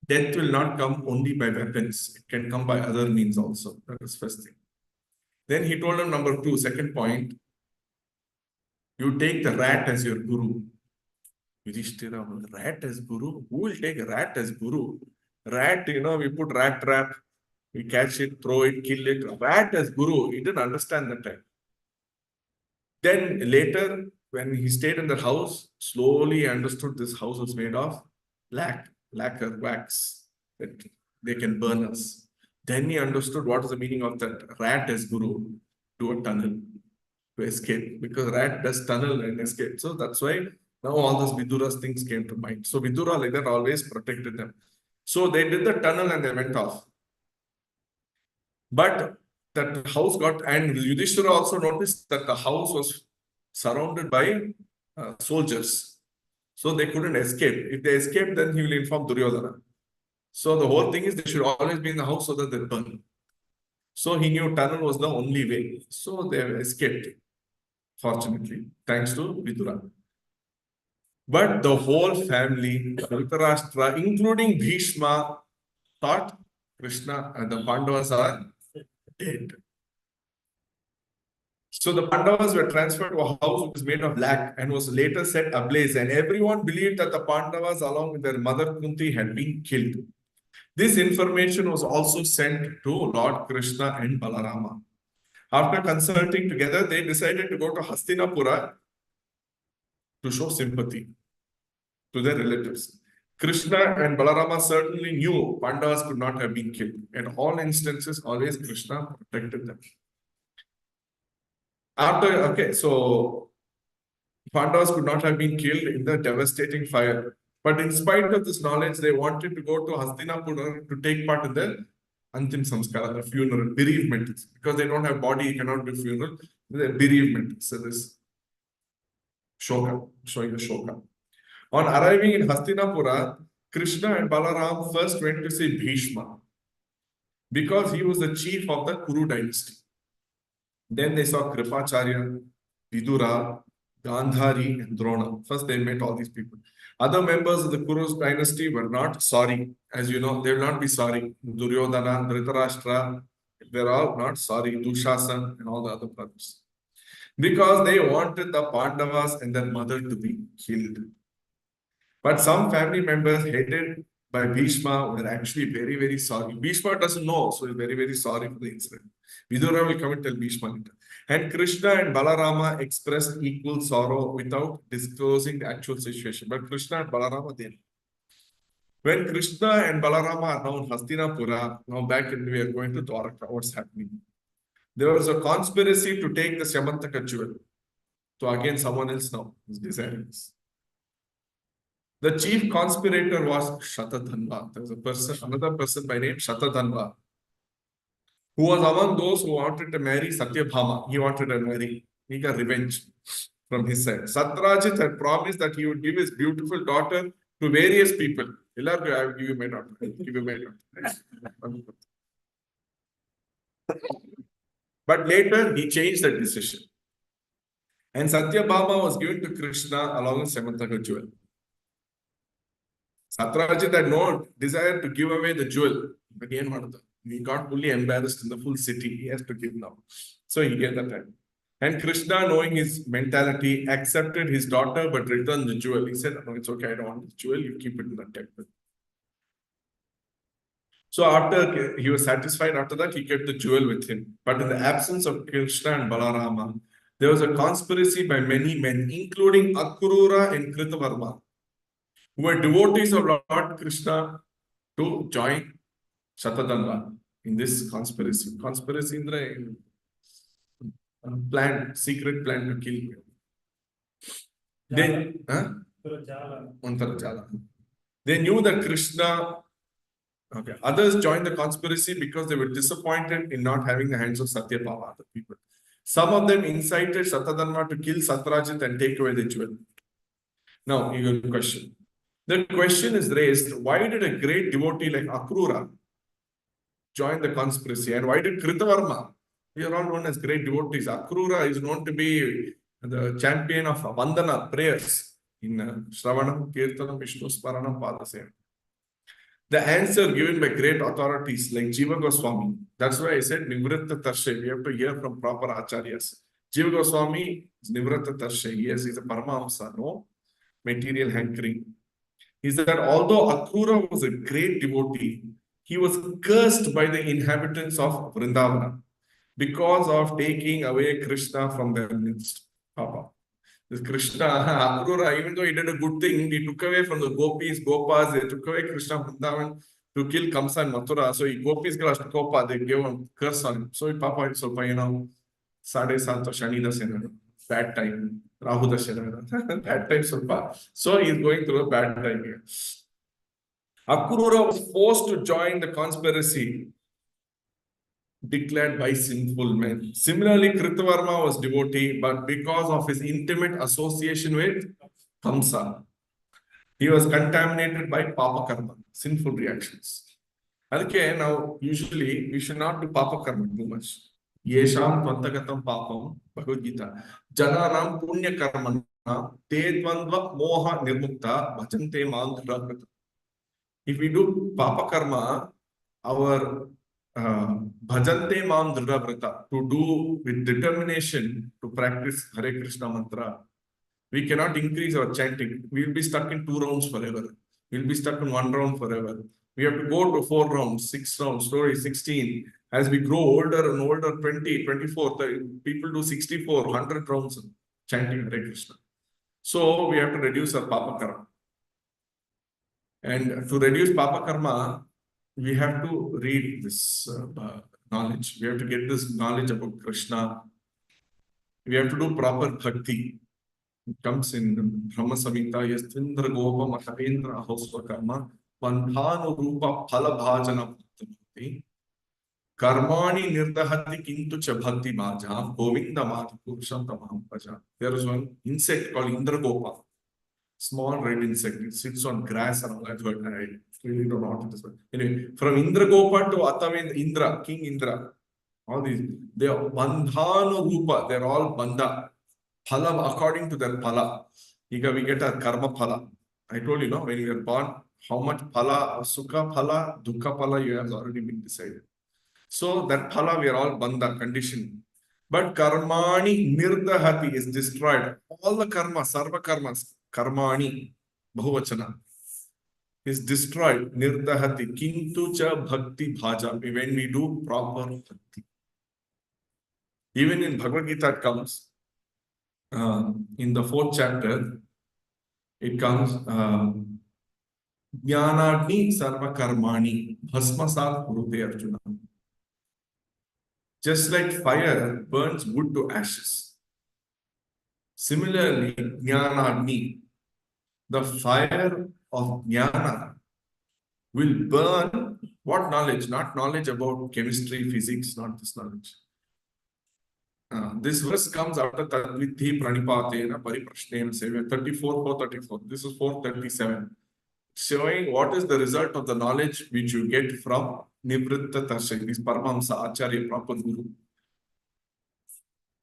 death will not come only by weapons. It can come by other means also. That was first thing. Then he told him number two, second point, you take the rat as your guru. Yudhishthira, rat as guru? Who will take a rat as guru? Rat, we put rat trap, we catch it, throw it, kill it. Rat as guru, he didn't understand that time. Then later, when he stayed in the house, slowly understood this house was made of lacquer, wax, that they can burn us. Then he understood what is the meaning of that rat as guru, to a tunnel to escape, because rat does tunnel and escape. So that's why now all those Vidura's things came to mind. So Vidura like that always protected them. So they did the tunnel and they went off. But that house got, and Yudhishthira also noticed that the house was surrounded by soldiers. So they couldn't escape. If they escaped, then he will inform Duryodhana. So the whole thing is they should always be in the house so that they burn. So he knew tunnel was the only way. So they escaped, fortunately, thanks to Vidura. But the whole family, Dhritarashtra, including Bhishma, thought Krishna and the Pandavas are dead. So the Pandavas were transferred to a house which was made of lac and was later set ablaze, and everyone believed that the Pandavas, along with their mother Kunti, had been killed. This information was also sent to Lord Krishna and Balarama. After consulting together, they decided to go to Hastinapura to show sympathy to their relatives. Krishna and Balarama certainly knew Pandavas could not have been killed. In all instances, always Krishna protected them. So Pandavas could not have been killed in the devastating fire. But in spite of this knowledge, they wanted to go to Hastinapura to take part in the Antim Samskara, the funeral, bereavement. Because they don't have body, you cannot do funeral. The bereavement. So this Shoka, showing the Shoka. On arriving in Hastinapura, Krishna and Balaram first went to see Bhishma because he was the chief of the Kuru dynasty. Then they saw Kripacharya, Vidura, Gandhari, and Drona. First they met all these people. Other members of the Kuru dynasty were not sorry. As you know, they will not be sorry. Duryodhana, Dhritarashtra, they're all not sorry. Dushasan and all the other brothers. because they wanted the Pandavas and their mother to be killed. But some family members headed by Bhishma were actually very, very sorry. Bhishma doesn't know, so he's very, very sorry for the incident. Vidura will come and tell Bhishma later. And Krishna and Balarama expressed equal sorrow without disclosing the actual situation. But Krishna and Balarama did. When Krishna and Balarama are now in Hastinapura, now back and we are going to Dwaraka, what's happening? There was a conspiracy to take the Syamantaka jewel. So again, someone else now is desiring this. The chief conspirator was Shatadhanva. There was a person, another person by name Shatadhanva, who was among those who wanted to marry Satyabhama. He wanted to marry, he got revenge from his side. Satrajit had promised that he would give his beautiful daughter to various people. I will give you my daughter. I will give you my daughter. But later he changed that decision. And Satyabhama was given to Krishna along with Samantaka jewel. Satrajit had no desire to give away the jewel. But he got fully embarrassed in the full city. He has to give now. So he gave that time. And Krishna, knowing his mentality, accepted his daughter but returned the jewel. He said, no, it's okay, I don't want the jewel, you keep it in the temple. So after he was satisfied, after that, he kept the jewel with him. But in the absence of Krishna and Balarama, there was a conspiracy by many men, including Akrura and Kritavarma, who were devotees of Lord Krishna, to join Shatadhanva in this conspiracy. Conspiracy in the plan, secret plan to kill him. They knew that Krishna. Okay. Others joined the conspiracy because they were disappointed in not having the hands of Satyabhama, the people. Some of them incited Shatadhanva to kill Satrajit and take away the jewel. Now, you have a question. The question is raised, why did a great devotee like Akrura join the conspiracy? And why did Kritavarma? We are all known as great devotees. Akrura is known to be the champion of Vandana prayers in Shravanam, Kirtanam, Vishnu Sparanam, Padasena. The answer given by great authorities like Jiva Goswami. That's why I said Nivritta Tarshe. We have to hear from proper acharyas. Jiva Goswami is Nivritta Tarshe. Yes, he's a Paramahamsa, no material hankering. He said that although Akrura was a great devotee, he was cursed by the inhabitants of Vrindavana because of taking away Krishna from their midst. Papa. This Krishna, Akrura, even though he did a good thing, he took away from the gopis, gopas, they took away Krishna from Vrindavan to kill Kamsa and Mathura. So he gopis got Kopa, they gave him curse on him. So he Papa, so Sade Santo Shani Dasena, bad time, Rahu Dasena, bad time Sulpa. So he is going through a bad time here. Akrura was forced to join the conspiracy declared by sinful men. Similarly, Kritavarma was devotee, but because of his intimate association with Kamsa, he was contaminated by Papa Karma, sinful reactions. Okay, now usually we should not do Papa Karma too much. Yesham Tvantagatam Papam, Bhagavad Gita. Jananam Punya Karmana, Te Dvandva Moha Nirmukta, Bhajante Mandra. If we do Papa Karma, our Bhajante Mam Dhrida Vrata, to do with determination to practice Hare Krishna mantra, we cannot increase our chanting. We will be stuck in 2 rounds forever. We will be stuck in 1 round forever. We have to go to 4 rounds, 6 rounds, slowly 16. As we grow older and older, 20, 24, 30, people do 64, 100 rounds chanting Hare Krishna. So we have to reduce our Papa Karma. And to reduce Papa Karma, we have to read this knowledge. We have to get this knowledge about Krishna. We have to do proper bhakti. It comes in Brahma Samhita, Yasthindra Gopa Mahavendra Ahosva Karma, Bandhanu Rupa Phala Bhajana Bhakti, Karmani Nirdahati Kintu Cha Bhakti Bhajam, Govinda Mati Purusham Tamam Bhaja. There is one insect called Indra Gopa. Small red insect. It sits on grass and all that. I really don't know what it is. Anyway, from Indra Gopa to Atavind Indra, King Indra, all these, they are Bandhanu Rupa. They're all Bandha. Phala according to their Phala. We get a Karma Phala. I told you, when you are born, how much Phala, Sukha Phala, Dukkha Phala you have already been decided. So that Phala, we are all Bandha, conditioned. But karmani nirdahati is destroyed. All the karma, sarva karmas, karmani, bahuvachana, is destroyed. Nirdahati. Kintu cha bhakti bhaja. When we do proper bhakti. Even in Bhagavad Gita it comes, in the 4th chapter, it comes, Jnanagni sarva karmani bhasmasat kurute Arjuna. Just like fire burns wood to ashes. Similarly, Jnanagni, the fire of Jnana, will burn what knowledge? Not knowledge about chemistry, physics, not this knowledge. This verse comes after Tadvithi Pranipatena Pariprashnena Sevya 34, 434. This is 437. Showing what is the result of the knowledge which you get from Nivritta Tarshan, this Paramahamsa Acharya, proper Guru.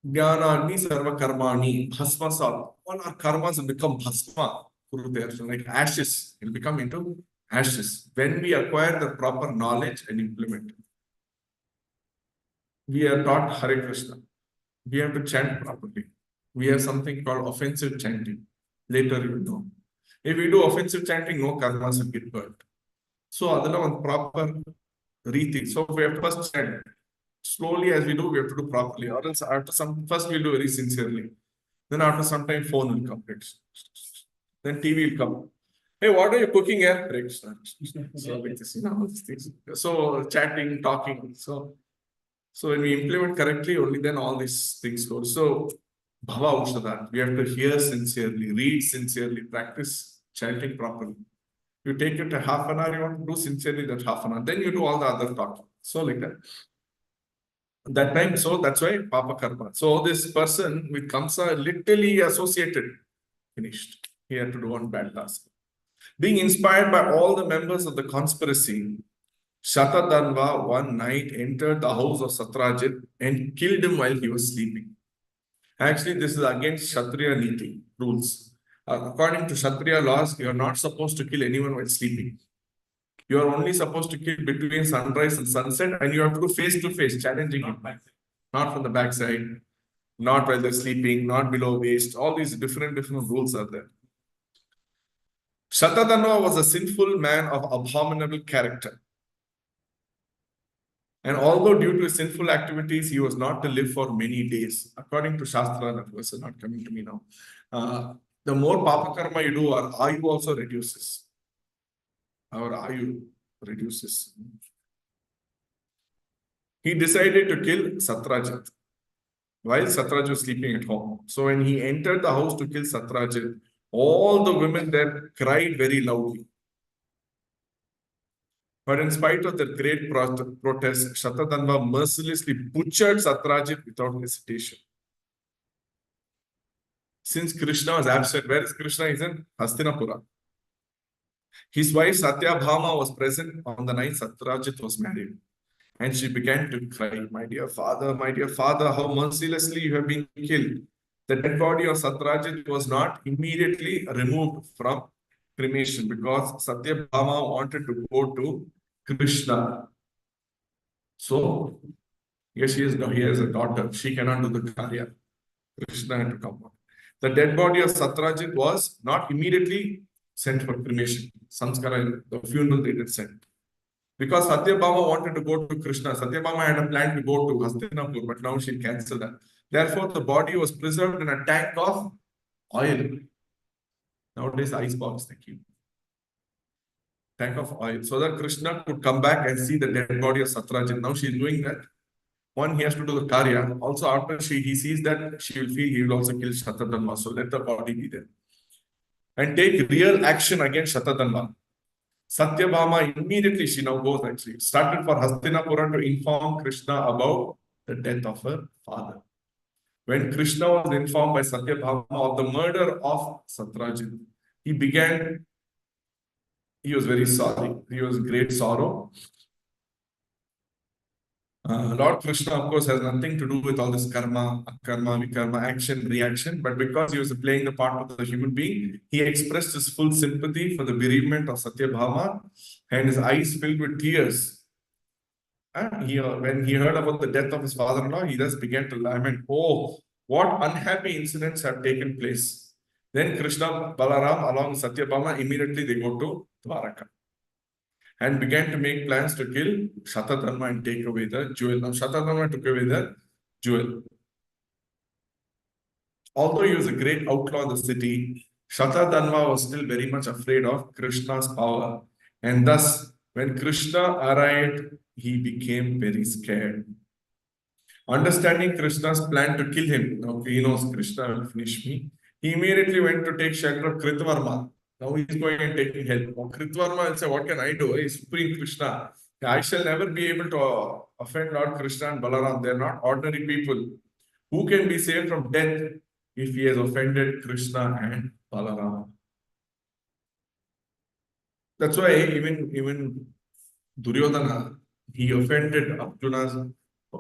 Jnanagni sarva karmani bhasmasat. All our karmas will become bhasma, like ashes. It will become into ashes when we acquire the proper knowledge and implement. We are taught Hare Krishna. We have to chant properly. We have something called offensive chanting. Later you will know. If we do offensive chanting, no karmas will get burnt. So, adala one proper riti. So, we have to first chant. Slowly as we do, we have to do properly. Or else after first we'll do very sincerely. Then after some time, phone will come. Then TV will come. Hey, what are you cooking here? Hare Krishna. So, like this, all these things. So, chatting, talking. So when we implement correctly, only then all these things go. So, bhava ushada. We have to hear sincerely, read sincerely, practice chanting properly. You take it a half an hour, you want to do sincerely that half an hour. Then you do all the other talking. So, like that. That time, so that's why Papa Karma. So, this person with Kamsa literally associated, finished. He had to do one bad task. Being inspired by all the members of the conspiracy, Shatatanva one night entered the house of Satrajit and killed him while he was sleeping. Actually, this is against Kshatriya Niti rules. According to Kshatriya laws, you are not supposed to kill anyone while sleeping. You are only supposed to kill between sunrise and sunset, and you have to go face to face, challenging him. Not from the backside, not while they're sleeping, not below waist. All these different rules are there. Shatatanva was a sinful man of abominable character. And although due to his sinful activities, he was not to live for many days. According to Shastra, that verse is not coming to me now. The more Papa Karma you do, our Ayu also reduces. Our Ayu reduces. He decided to kill Satrajit while Satrajit was sleeping at home. So when he entered the house to kill Satrajit, all the women there cried very loudly. But in spite of the great protest, Shatatanva mercilessly butchered Satrajit without hesitation. Since Krishna was absent, where is Krishna? He's in Hastinapura. His wife Satyabhama was present on the night Satrajit was married. And she began to cry, my dear father, how mercilessly you have been killed. The dead body of Satrajit was not immediately removed from cremation because Satyabhama wanted to go to Krishna. So, yes, he has a daughter. She cannot do the karya. Krishna had to come out. The dead body of Satrajit was not immediately sent for cremation. Sanskara, the funeral they did send. Because Satyabhama wanted to go to Krishna. Satyabhama had a plan to go to Hastinapur, but now she cancelled that. Therefore, the body was preserved in a tank of oil. Nowadays, icebox, thank you. Tank of oil. So that Krishna could come back and see the dead body of Satrajit. Now she is doing that. One, he has to do the karya. Also, after he sees that, she will feel he will also kill Shatatanva. So let the body be there. And take real action against Shatatanva. Satyabhama immediately, she now goes actually, started for Hastinapura to inform Krishna about the death of her father. When Krishna was informed by Satyabhama of the murder of Satrajit, he was very sorry. He was great sorrow. Lord Krishna, of course, has nothing to do with all this karma, akarma, vikarma, action, reaction. But because he was playing the part of the human being, he expressed his full sympathy for the bereavement of Satyabhama and his eyes filled with tears. When he heard about the death of his father-in-law, he just began to lament, oh, what unhappy incidents have taken place. Then Krishna, Balaram, along with Satyabhama, immediately they go to Dwaraka and began to make plans to kill Shatadharma and take away the jewel. Now, Shatadharma took away the jewel. Although he was a great outlaw in the city, Shatadharma was still very much afraid of Krishna's power. And thus, when Krishna arrived, he became very scared. Understanding Krishna's plan to kill him, now he knows Krishna will finish me, he immediately went to take shelter of Kritvarma. Now he's going and taking help. Now Kritvarma will say, what can I do? He's Supreme Krishna. I shall never be able to offend Lord Krishna and Balaram. They're not ordinary people. Who can be saved from death if he has offended Krishna and Balaram? That's why even Duryodhana, he offended Arjuna's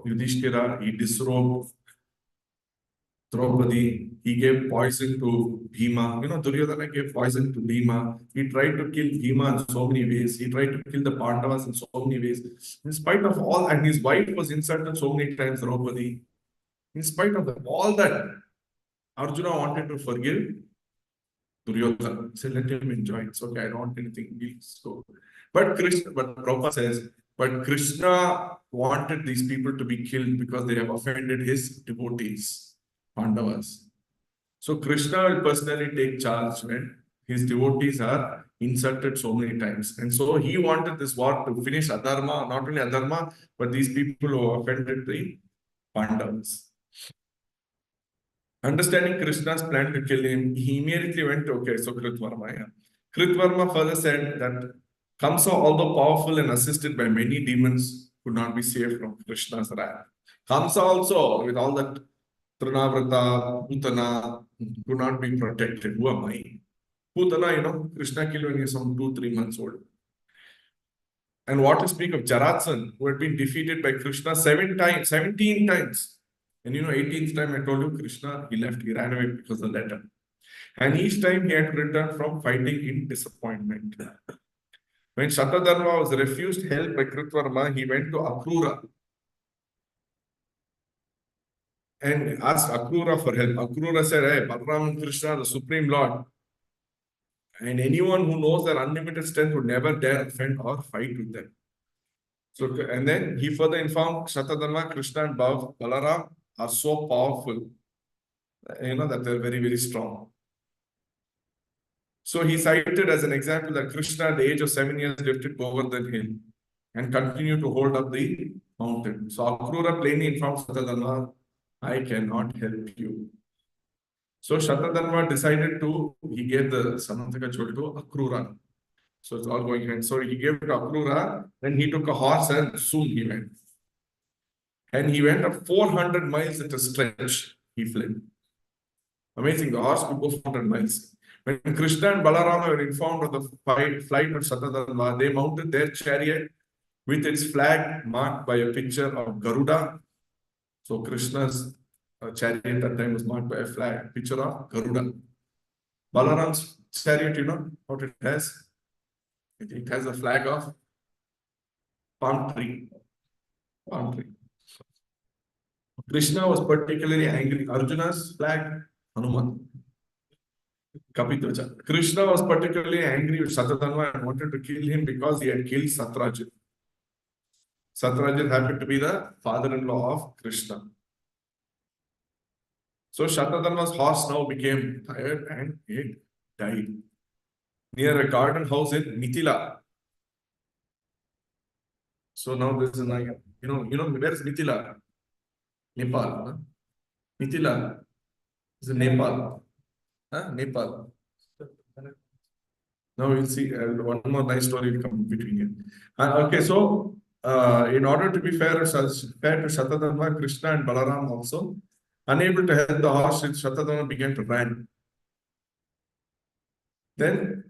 Yudhishthira, he disrobed Draupadi, he gave poison to Bhima. Duryodhana gave poison to Bhima. He tried to kill Bhima in so many ways. He tried to kill the Pandavas in so many ways. In spite of all, and his wife was insulted so many times, Draupadi. In spite of all that, Arjuna wanted to forgive Duryodhana. He said, let him enjoy. It's okay, I don't want anything. But Prabhupada says, but Krishna wanted these people to be killed because they have offended his devotees, Pandavas. So Krishna will personally take charge when his devotees are insulted so many times. And so he wanted this war to finish Adharma, not only Adharma, but these people who offended the Pandavas. Understanding Krishna's plan to kill him, he immediately went to, Kritvarma. Yeah. Kritvarma further said that Kamsa, although powerful and assisted by many demons, could not be saved from Krishna's wrath. Kamsa also, with all that Trinavrata, Putana, could not be protected. Who am I? Putana, Krishna killed when he was some 2-3 months old. And what to speak of Jaratsan, who had been defeated by Krishna 17 times. And 18th time I told you, Krishna, he left, he ran away because of the letter. And each time he had to return from fighting in disappointment. When Shatadharma was refused help by Kritvarma, he went to Akrura and asked Akrura for help. Akrura said, hey, Balaram and Krishna, the Supreme Lord. And anyone who knows their unlimited strength would never dare offend or fight with them. So, and then he further informed Shatadharma, Krishna and Balaram are so powerful, that they're very, very strong. So he cited as an example that Krishna at the age of 7 years lifted Govardhan hill and continued to hold up the mountain. So Akrura plainly informed Shatadharma, I cannot help you. So Shatadharma decided he gave the Samantaka Choli to Akrura. So it's all going on. So he gave it to Akrura, then he took a horse and soon he went. And he went up 400 miles at a stretch. He fled. Amazing. The horse could go 400 miles. When Krishna and Balarama were informed of the flight of Shatadharma, they mounted their chariot with its flag marked by a picture of Garuda. So Krishna's chariot at that time was marked by a picture of Garuda. Balaram's chariot, what it has? It has a flag of palm tree. Palm tree. Krishna was particularly angry. Arjuna's flag, Hanuman. Kapitvacha. Krishna was particularly angry with Shatadharma and wanted to kill him because he had killed Satyajit. Satyajit happened to be the father-in-law of Krishna. So Shatadharma's horse now became tired and it died near a garden house in Mithila. So now this is like, where is Mithila? Nepal. Huh? Mithila is in Nepal. Nepal. Now we'll see one more nice story will come between you. So in order to be fair to Shatadharma, Krishna and Balaram also, unable to help the horse, Shatadharma began to run. Then,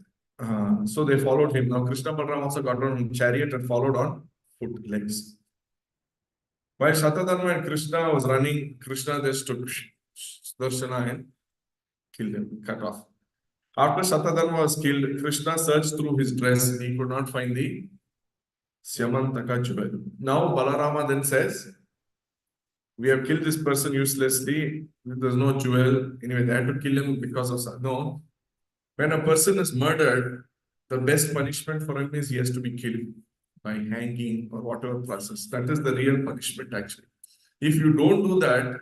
so they followed him. Now Krishna and Balaram also got on chariot and followed on foot, legs. While Shatadharma and Krishna was running, Krishna just took Darshana and killed him, cut off. After Shatadharma was killed, Krishna searched through his dress. He could not find the Syamantaka jewel. Now Balarama then says, we have killed this person uselessly. There's no jewel. Anyway, they had to kill him because of no. When a person is murdered, the best punishment for him is he has to be killed by hanging or whatever process. That is the real punishment actually. If you don't do that,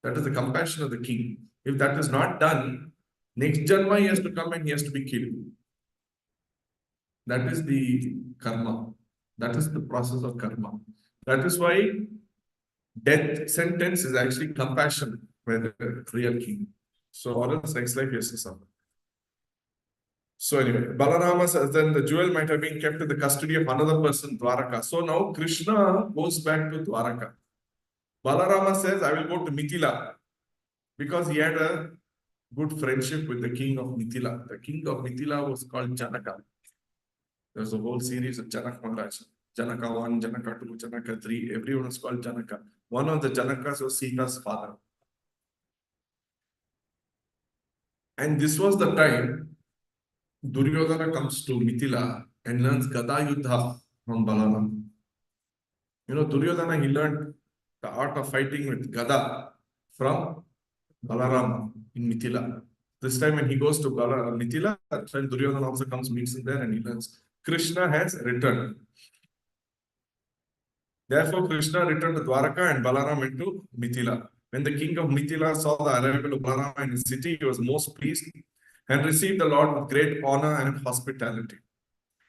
that is the compassion of the king. If that is not done, next Janma he has to come and he has to be killed. That is the karma. That is the process of karma. That is why death sentence is actually compassion by the real king. So, or else next life he has to suffer. So anyway, Balarama says then the jewel might have been kept in the custody of another person, Dwaraka. So now Krishna goes back to Dwaraka. Balarama says, I will go to Mithila because he had a good friendship with the king of Mithila. The king of Mithila was called Janaka. There's a whole series of Janak Maharaj. Janaka 1, Janaka 2, Janaka 3. Everyone is called Janaka. One of the Janakas was Sita's father. And this was the time Duryodhana comes to Mithila and learns Gada Yuddha from Balaram. You know, Duryodhana, he learned the art of fighting with Gada from Balaram in Mithila. This time when he goes to Mithila, that's when Duryodhana also comes, meets him there and he learns. Krishna has returned. Therefore, Krishna returned to Dwaraka and Balaram went to Mithila. When the king of Mithila saw the arrival of Balarama in his city, he was most pleased and received the Lord with great honor and hospitality.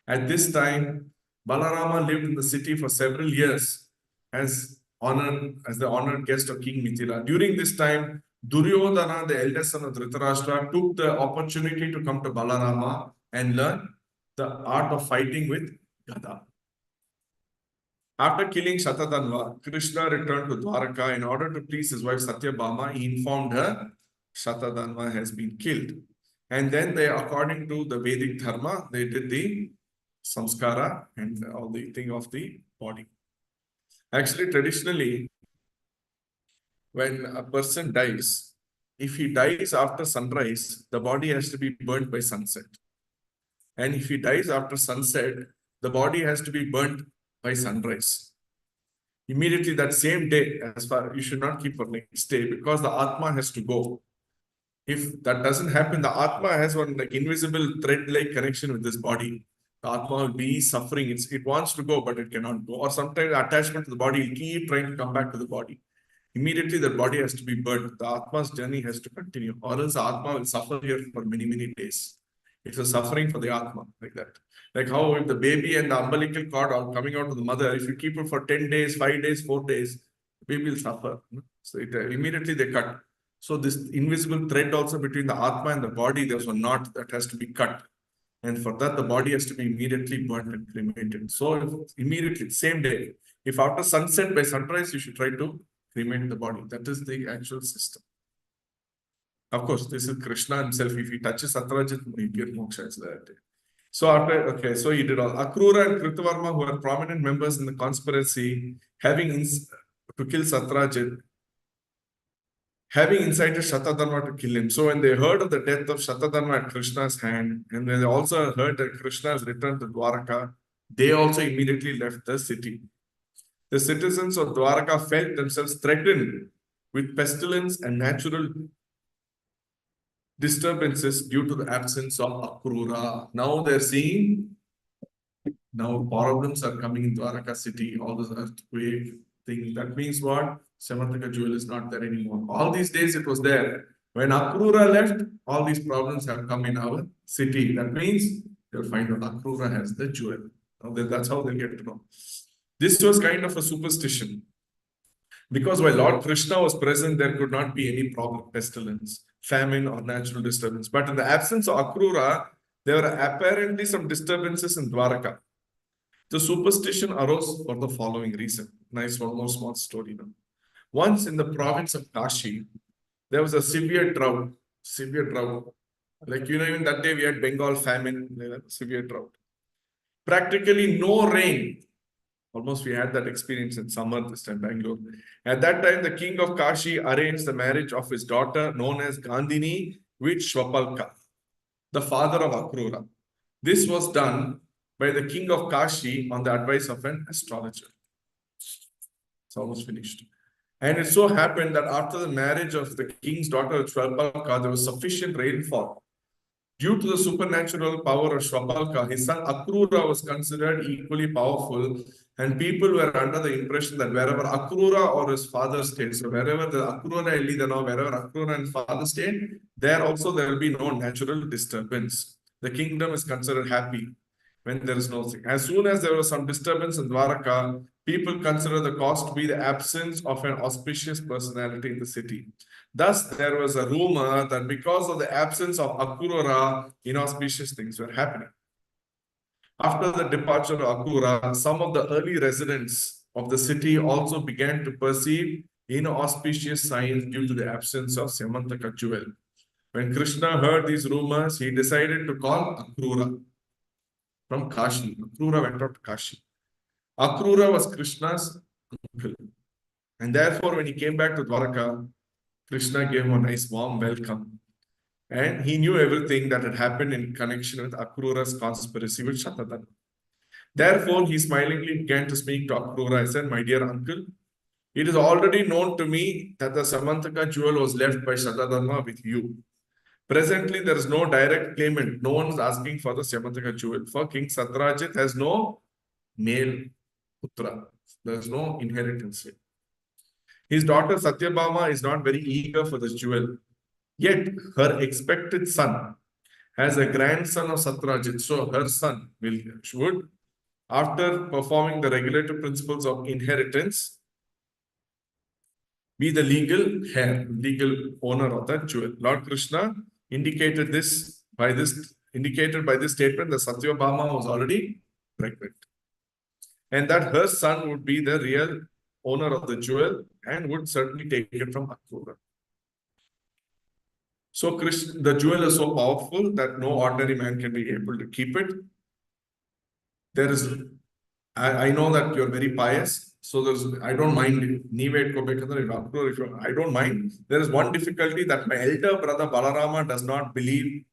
At this time, Balarama lived in the city for several years as the honored guest of King Mithila. During this time, Duryodhana, the eldest son of Dhritarashtra, took the opportunity to come to Balarama and learn the art of fighting with Gada. After killing Shatadanva, Krishna returned to Dwaraka. In order to please his wife Satyabhama, he informed her Shatadanva has been killed. And then they, according to the Vedic Dharma, they did the samskara and all the thing of the body. Actually, traditionally, when a person dies, if he dies after sunrise, the body has to be burnt by sunset. And if he dies after sunset, the body has to be burnt by sunrise. Immediately that same day, as far you should not keep for next day because the Atma has to go. If that doesn't happen, the Atma has one like invisible thread-like connection with this body. The Atma will be suffering. It wants to go, but it cannot go. Or sometimes attachment to the body will keep trying to come back to the body. Immediately the body has to be burnt. The Atma's journey has to continue. Or else the Atma will suffer here for many, many days. It's a suffering for the Atma, like that. Like how if the baby and the umbilical cord are coming out of the mother, if you keep it for 10 days, 5 days, 4 days, the baby will suffer. So immediately they cut. So this invisible thread also between the Atma and the body, there's a knot that has to be cut. And for that, the body has to be immediately burnt and cremated. So immediately, same day, if after sunset by sunrise, you should try to cremate the body. That is the actual system. Of course, this is Krishna himself. If he touches Satrajit, he get moksha. So after, okay, so he did all. Akrura and Kritavarma, who are prominent members in the conspiracy, to kill Satrajit, having incited Shatadharma to kill him. So when they heard of the death of Shatadharma at Krishna's hand, and when they also heard that Krishna has returned to Dwaraka, they also immediately left the city. The citizens of Dwaraka felt themselves threatened with pestilence and natural disturbances due to the absence of Akrura. Now they're seeing, now problems are coming in Dwaraka city, all this earthquake thing. That means what? Samataka jewel is not there anymore. All these days it was there. When Akrura left, all these problems have come in our city. That means they'll find out Akrura has the jewel. That's how they'll get to know. This was kind of a superstition. Because while Lord Krishna was present, there could not be any problem, pestilence, famine, or natural disturbance. But in the absence of Akrura, there were apparently some disturbances in Dwaraka. The superstition arose for the following reason. Nice one more small story now. Once in the province of Kashi, there was a severe drought. Like, even that day we had Bengal famine, severe drought. Practically no rain. Almost we had that experience in summer this time, Bangalore. At that time, the king of Kashi arranged the marriage of his daughter, known as Gandhini, with Shwapalka, the father of Akrura. This was done by the king of Kashi on the advice of an astrologer. It's almost finished. And it so happened that after the marriage of the king's daughter Shwapalka, there was sufficient rainfall. Due to the supernatural power of Shwapalka, his son Akrura was considered equally powerful, and people were under the impression that wherever Akrura or his father stayed, so wherever the Akrura Elidano, wherever Akrura and father stayed, there also there will be no natural disturbance. The kingdom is considered happy when there is no thing. As soon as there was some disturbance in Dwaraka, people consider the cause to be the absence of an auspicious personality in the city. Thus, there was a rumor that because of the absence of Akrura, inauspicious things were happening. After the departure of Akrura, some of the early residents of the city also began to perceive inauspicious signs due to the absence of Samantaka jewel. When Krishna heard these rumors, he decided to call Akrura from Kashi. Akrura went out to Kashi. Akrura was Krishna's uncle. And therefore, when he came back to Dwaraka, Krishna gave him a nice warm welcome. And he knew everything that had happened in connection with Akrura's conspiracy with Shatadharma. Therefore, he smilingly began to speak to Akrura. I said, my dear uncle, it is already known to me that the Samantaka jewel was left by Shatadharma with you. Presently, there is no direct claimant. No one is asking for the Samantaka jewel. For King Satrajit has no male putra. There is no inheritance here. His daughter Satyabhama is not very eager for this jewel. Yet, her expected son has a grandson of Satrajit. So, her son should, after performing the regulative principles of inheritance, be the legal heir, legal owner of that jewel. Lord Krishna indicated by this statement that Satyabhama was already pregnant, and that her son would be the real owner of the jewel and would certainly take it from Akrura. So the jewel is so powerful that no ordinary man can be able to keep it. I know that you're very pious, so I don't mind. I don't mind. There is one difficulty that my elder brother Balarama does not believe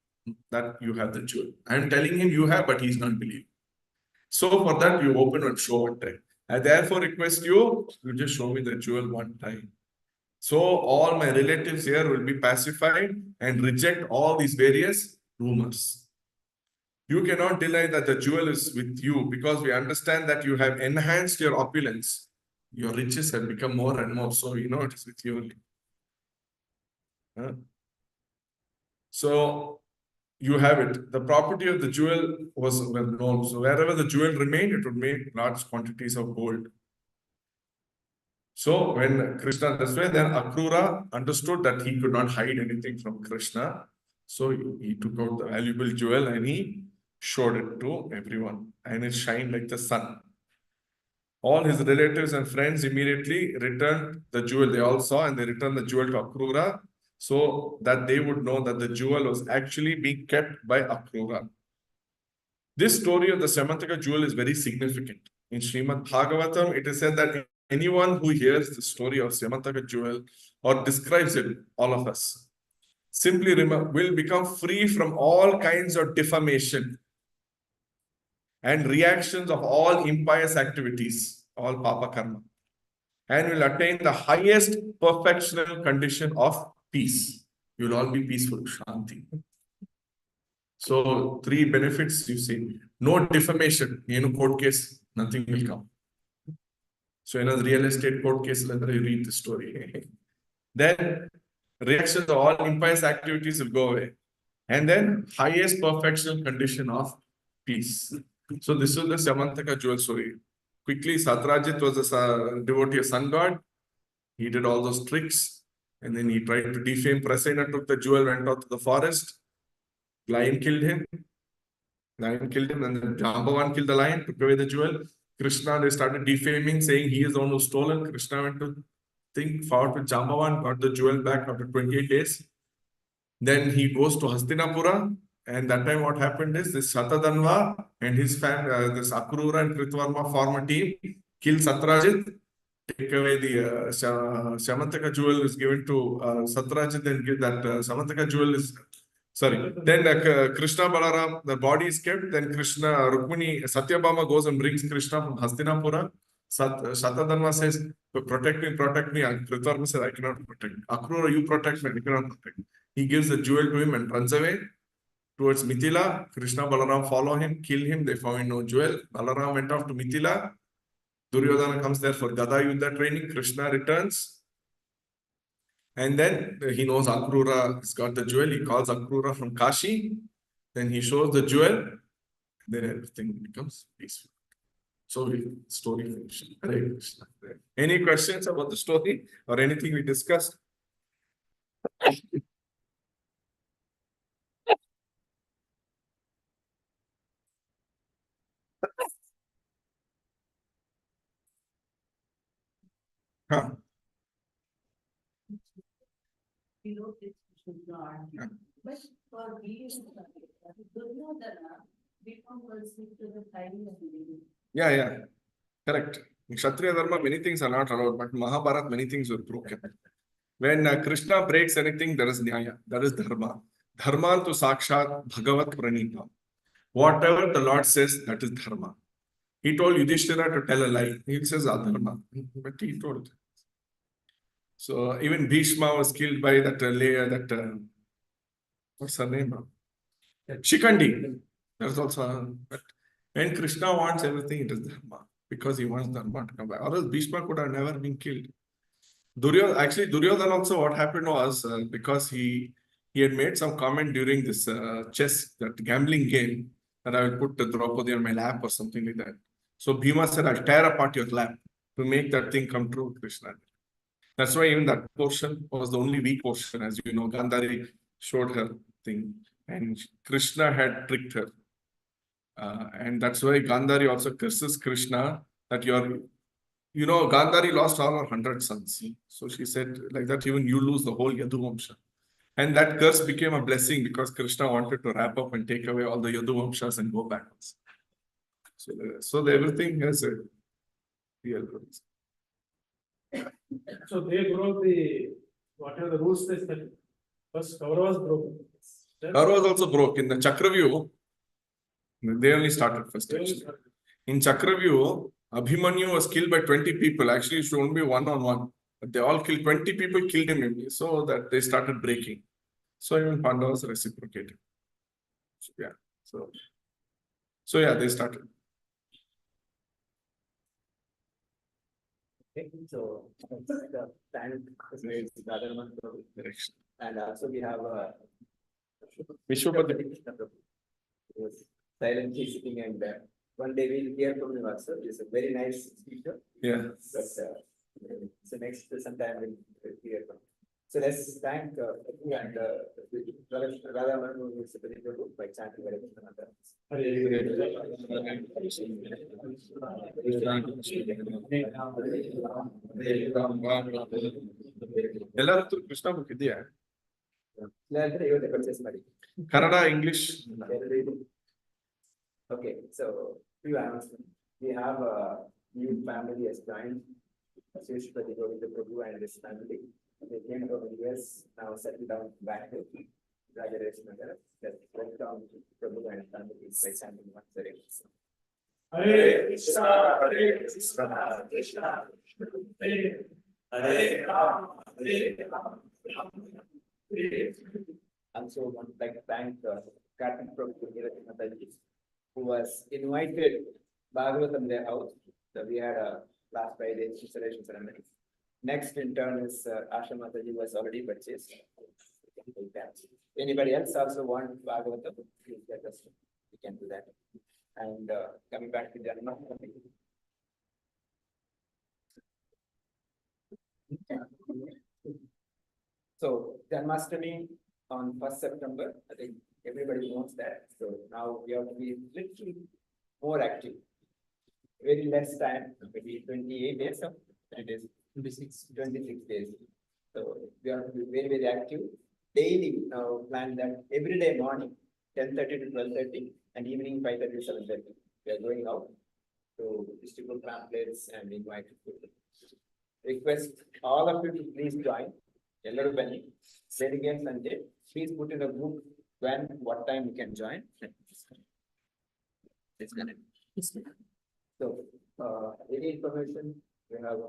that you have the jewel. I am telling him you have, but he's not believing. So for that, you open and show one time. I therefore request you just show me the jewel one time. So all my relatives here will be pacified and reject all these various rumors. You cannot deny that the jewel is with you because we understand that you have enhanced your opulence. Your riches have become more and more. So you know it is with you only. So you have it. The property of the jewel was well known. So wherever the jewel remained, it would make large quantities of gold. So when Krishna, that's why then Akrura understood that he could not hide anything from Krishna. So he took out the valuable jewel and he showed it to everyone. And it shined like the sun. All his relatives and friends immediately returned the jewel. They all saw and they returned the jewel to Akrura so that they would know that the jewel was actually being kept by Akrura. This story of the Samantaka jewel is very significant. In Srimad Bhagavatam, it is said that anyone who hears the story of Samantaka jewel or describes it, all of us, simply will become free from all kinds of defamation and reactions of all impious activities, all papa karma, and will attain the highest perfectional condition of peace. You will all be peaceful, Shanti. So, 3 benefits you see. No defamation, court case, nothing will come. So, in a real estate court case, let me read the story. Then, reactions of all impious activities will go away. And then, highest perfectional condition of peace. So, this is the Samantaka jewel story. Quickly, Satrajit was a devotee of sun god. He did all those tricks. And then he tried to defame Prasena, took the jewel, went out to the forest. Lion killed him. And then Jambavan killed the lion, took away the jewel. Krishna, they started defaming, saying he is the one who stole it. Krishna went to fought with Jambavan, got the jewel back after 28 days. Then he goes to Hastinapura. And that time what happened is this Shatadhanva and his family, this Akrura and Kritvarma form a team, kill Satrajit, take away the Samantaka jewel is given to Satrajit, then give that Samantaka jewel is Sorry. Then Krishna Balaram, the body is kept. Then Krishna, Rukmini, Satyabhama goes and brings Krishna from Hastinapura. Shatadharma says, protect me. And Kritarma says, I cannot protect. Akrura, you protect me, I cannot protect. He gives the jewel to him and runs away towards Mithila. Krishna, Balaram follow him, kill him. They found no jewel. Balaram went off to Mithila. Duryodhana comes there for Gada Yuddha training. Krishna returns. And then he knows Akrura has got the jewel. He calls Akrura from Kashi. Then he shows the jewel. Then everything becomes peaceful. So we story finished. Hare Krishna. Any questions about the story or anything we discussed? Huh. But for being Duryodhana, become to the timing of the Yeah. Correct. In Kshatriya Dharma, many things are not allowed, but Mahabharata, many things were broken. When Krishna breaks anything, there is Nyaya, that is Dharma. Dharma to Sakshat Bhagavat Pranita. Whatever the Lord says, that is Dharma. He told Yudhishthira to tell a lie. He says Adharma, but he told. So even Bhishma was killed by that what's her name? Shikandi. There's also, but when Krishna wants everything, it is Dharma, because he wants Dharma to come back. Or else Bhishma could have never been killed. Duryodhana also, what happened was because he had made some comment during this chess, that gambling game, that I will put the Draupadi on my lap or something like that. So Bhima said, I'll tear apart your lap to make that thing come true, Krishna. That's why even that portion was the only weak portion. As you know, Gandhari showed her thing and Krishna had tricked her. And that's why Gandhari also curses Krishna that Gandhari lost all her 100 sons. So she said like that, even you lose the whole Yaduvamsha. And that curse became a blessing because Krishna wanted to wrap up and take away all the Yaduvamshas and go backwards. So everything has a real reason. So they broke whatever the rules they set. First, Kauravas broke. Kauravas also broke. In the Chakravyuh, they only started first. Actually. In Chakravyuh, Abhimanyu was killed by 20 people. Actually, it should only be one-on-one. But they all killed, 20 people killed him. So that they started breaking. So even Pandavas reciprocated. So yeah, they started. Okay, so the time is the other one. And also we have Vishwapati who was silently sitting, and one day we'll hear from him also. He's a very nice speaker. Yeah. But so next sometime we'll hear from him. So let's thank and Radha Manu who is a very good by chanting Hare Krishna Mantra. ಎಲ್ಲರೂ Krishna book ಇದೆಯಾ ಇಲ್ಲಾಂದ್ರೆ ಇವತ್ತೇ purchase ಮಾಡಿ Kannada English Okay, so few announcements. We have a new family has joined. Ashushpati Govinda Prabhu and his family. They came from the US, now settled down back to Nagar-English. Welcome to Prabhu and family by chanting Hare Krishna. Hare Krishna, Hare Krishna, Krishna Hare Rama, Hare Rama, Also, I would like to thank Katha-RR, who was invited Bhagavatam their house. So we had a last Friday installation ceremony. Next in turn is Asha Mataji was already purchased. Anybody else also want Bhagavatam? Please let us know. We can do that. And coming back to Janmashtami. So Janmashtami on 1st September, I think everybody knows that. So now we have to be little more active. Very less time, maybe 28 days of 26 days. So we have to be very, very active. Daily now plan that every day morning, 10:30 to 12:30 and evening 5:30 to 7:30. We are going out to distribute pamphlets and invite people. Request all of you to please join. Ellaru Benny, Sunday, please put in a group when, what time you can join. It's gonna. So, any information, we have.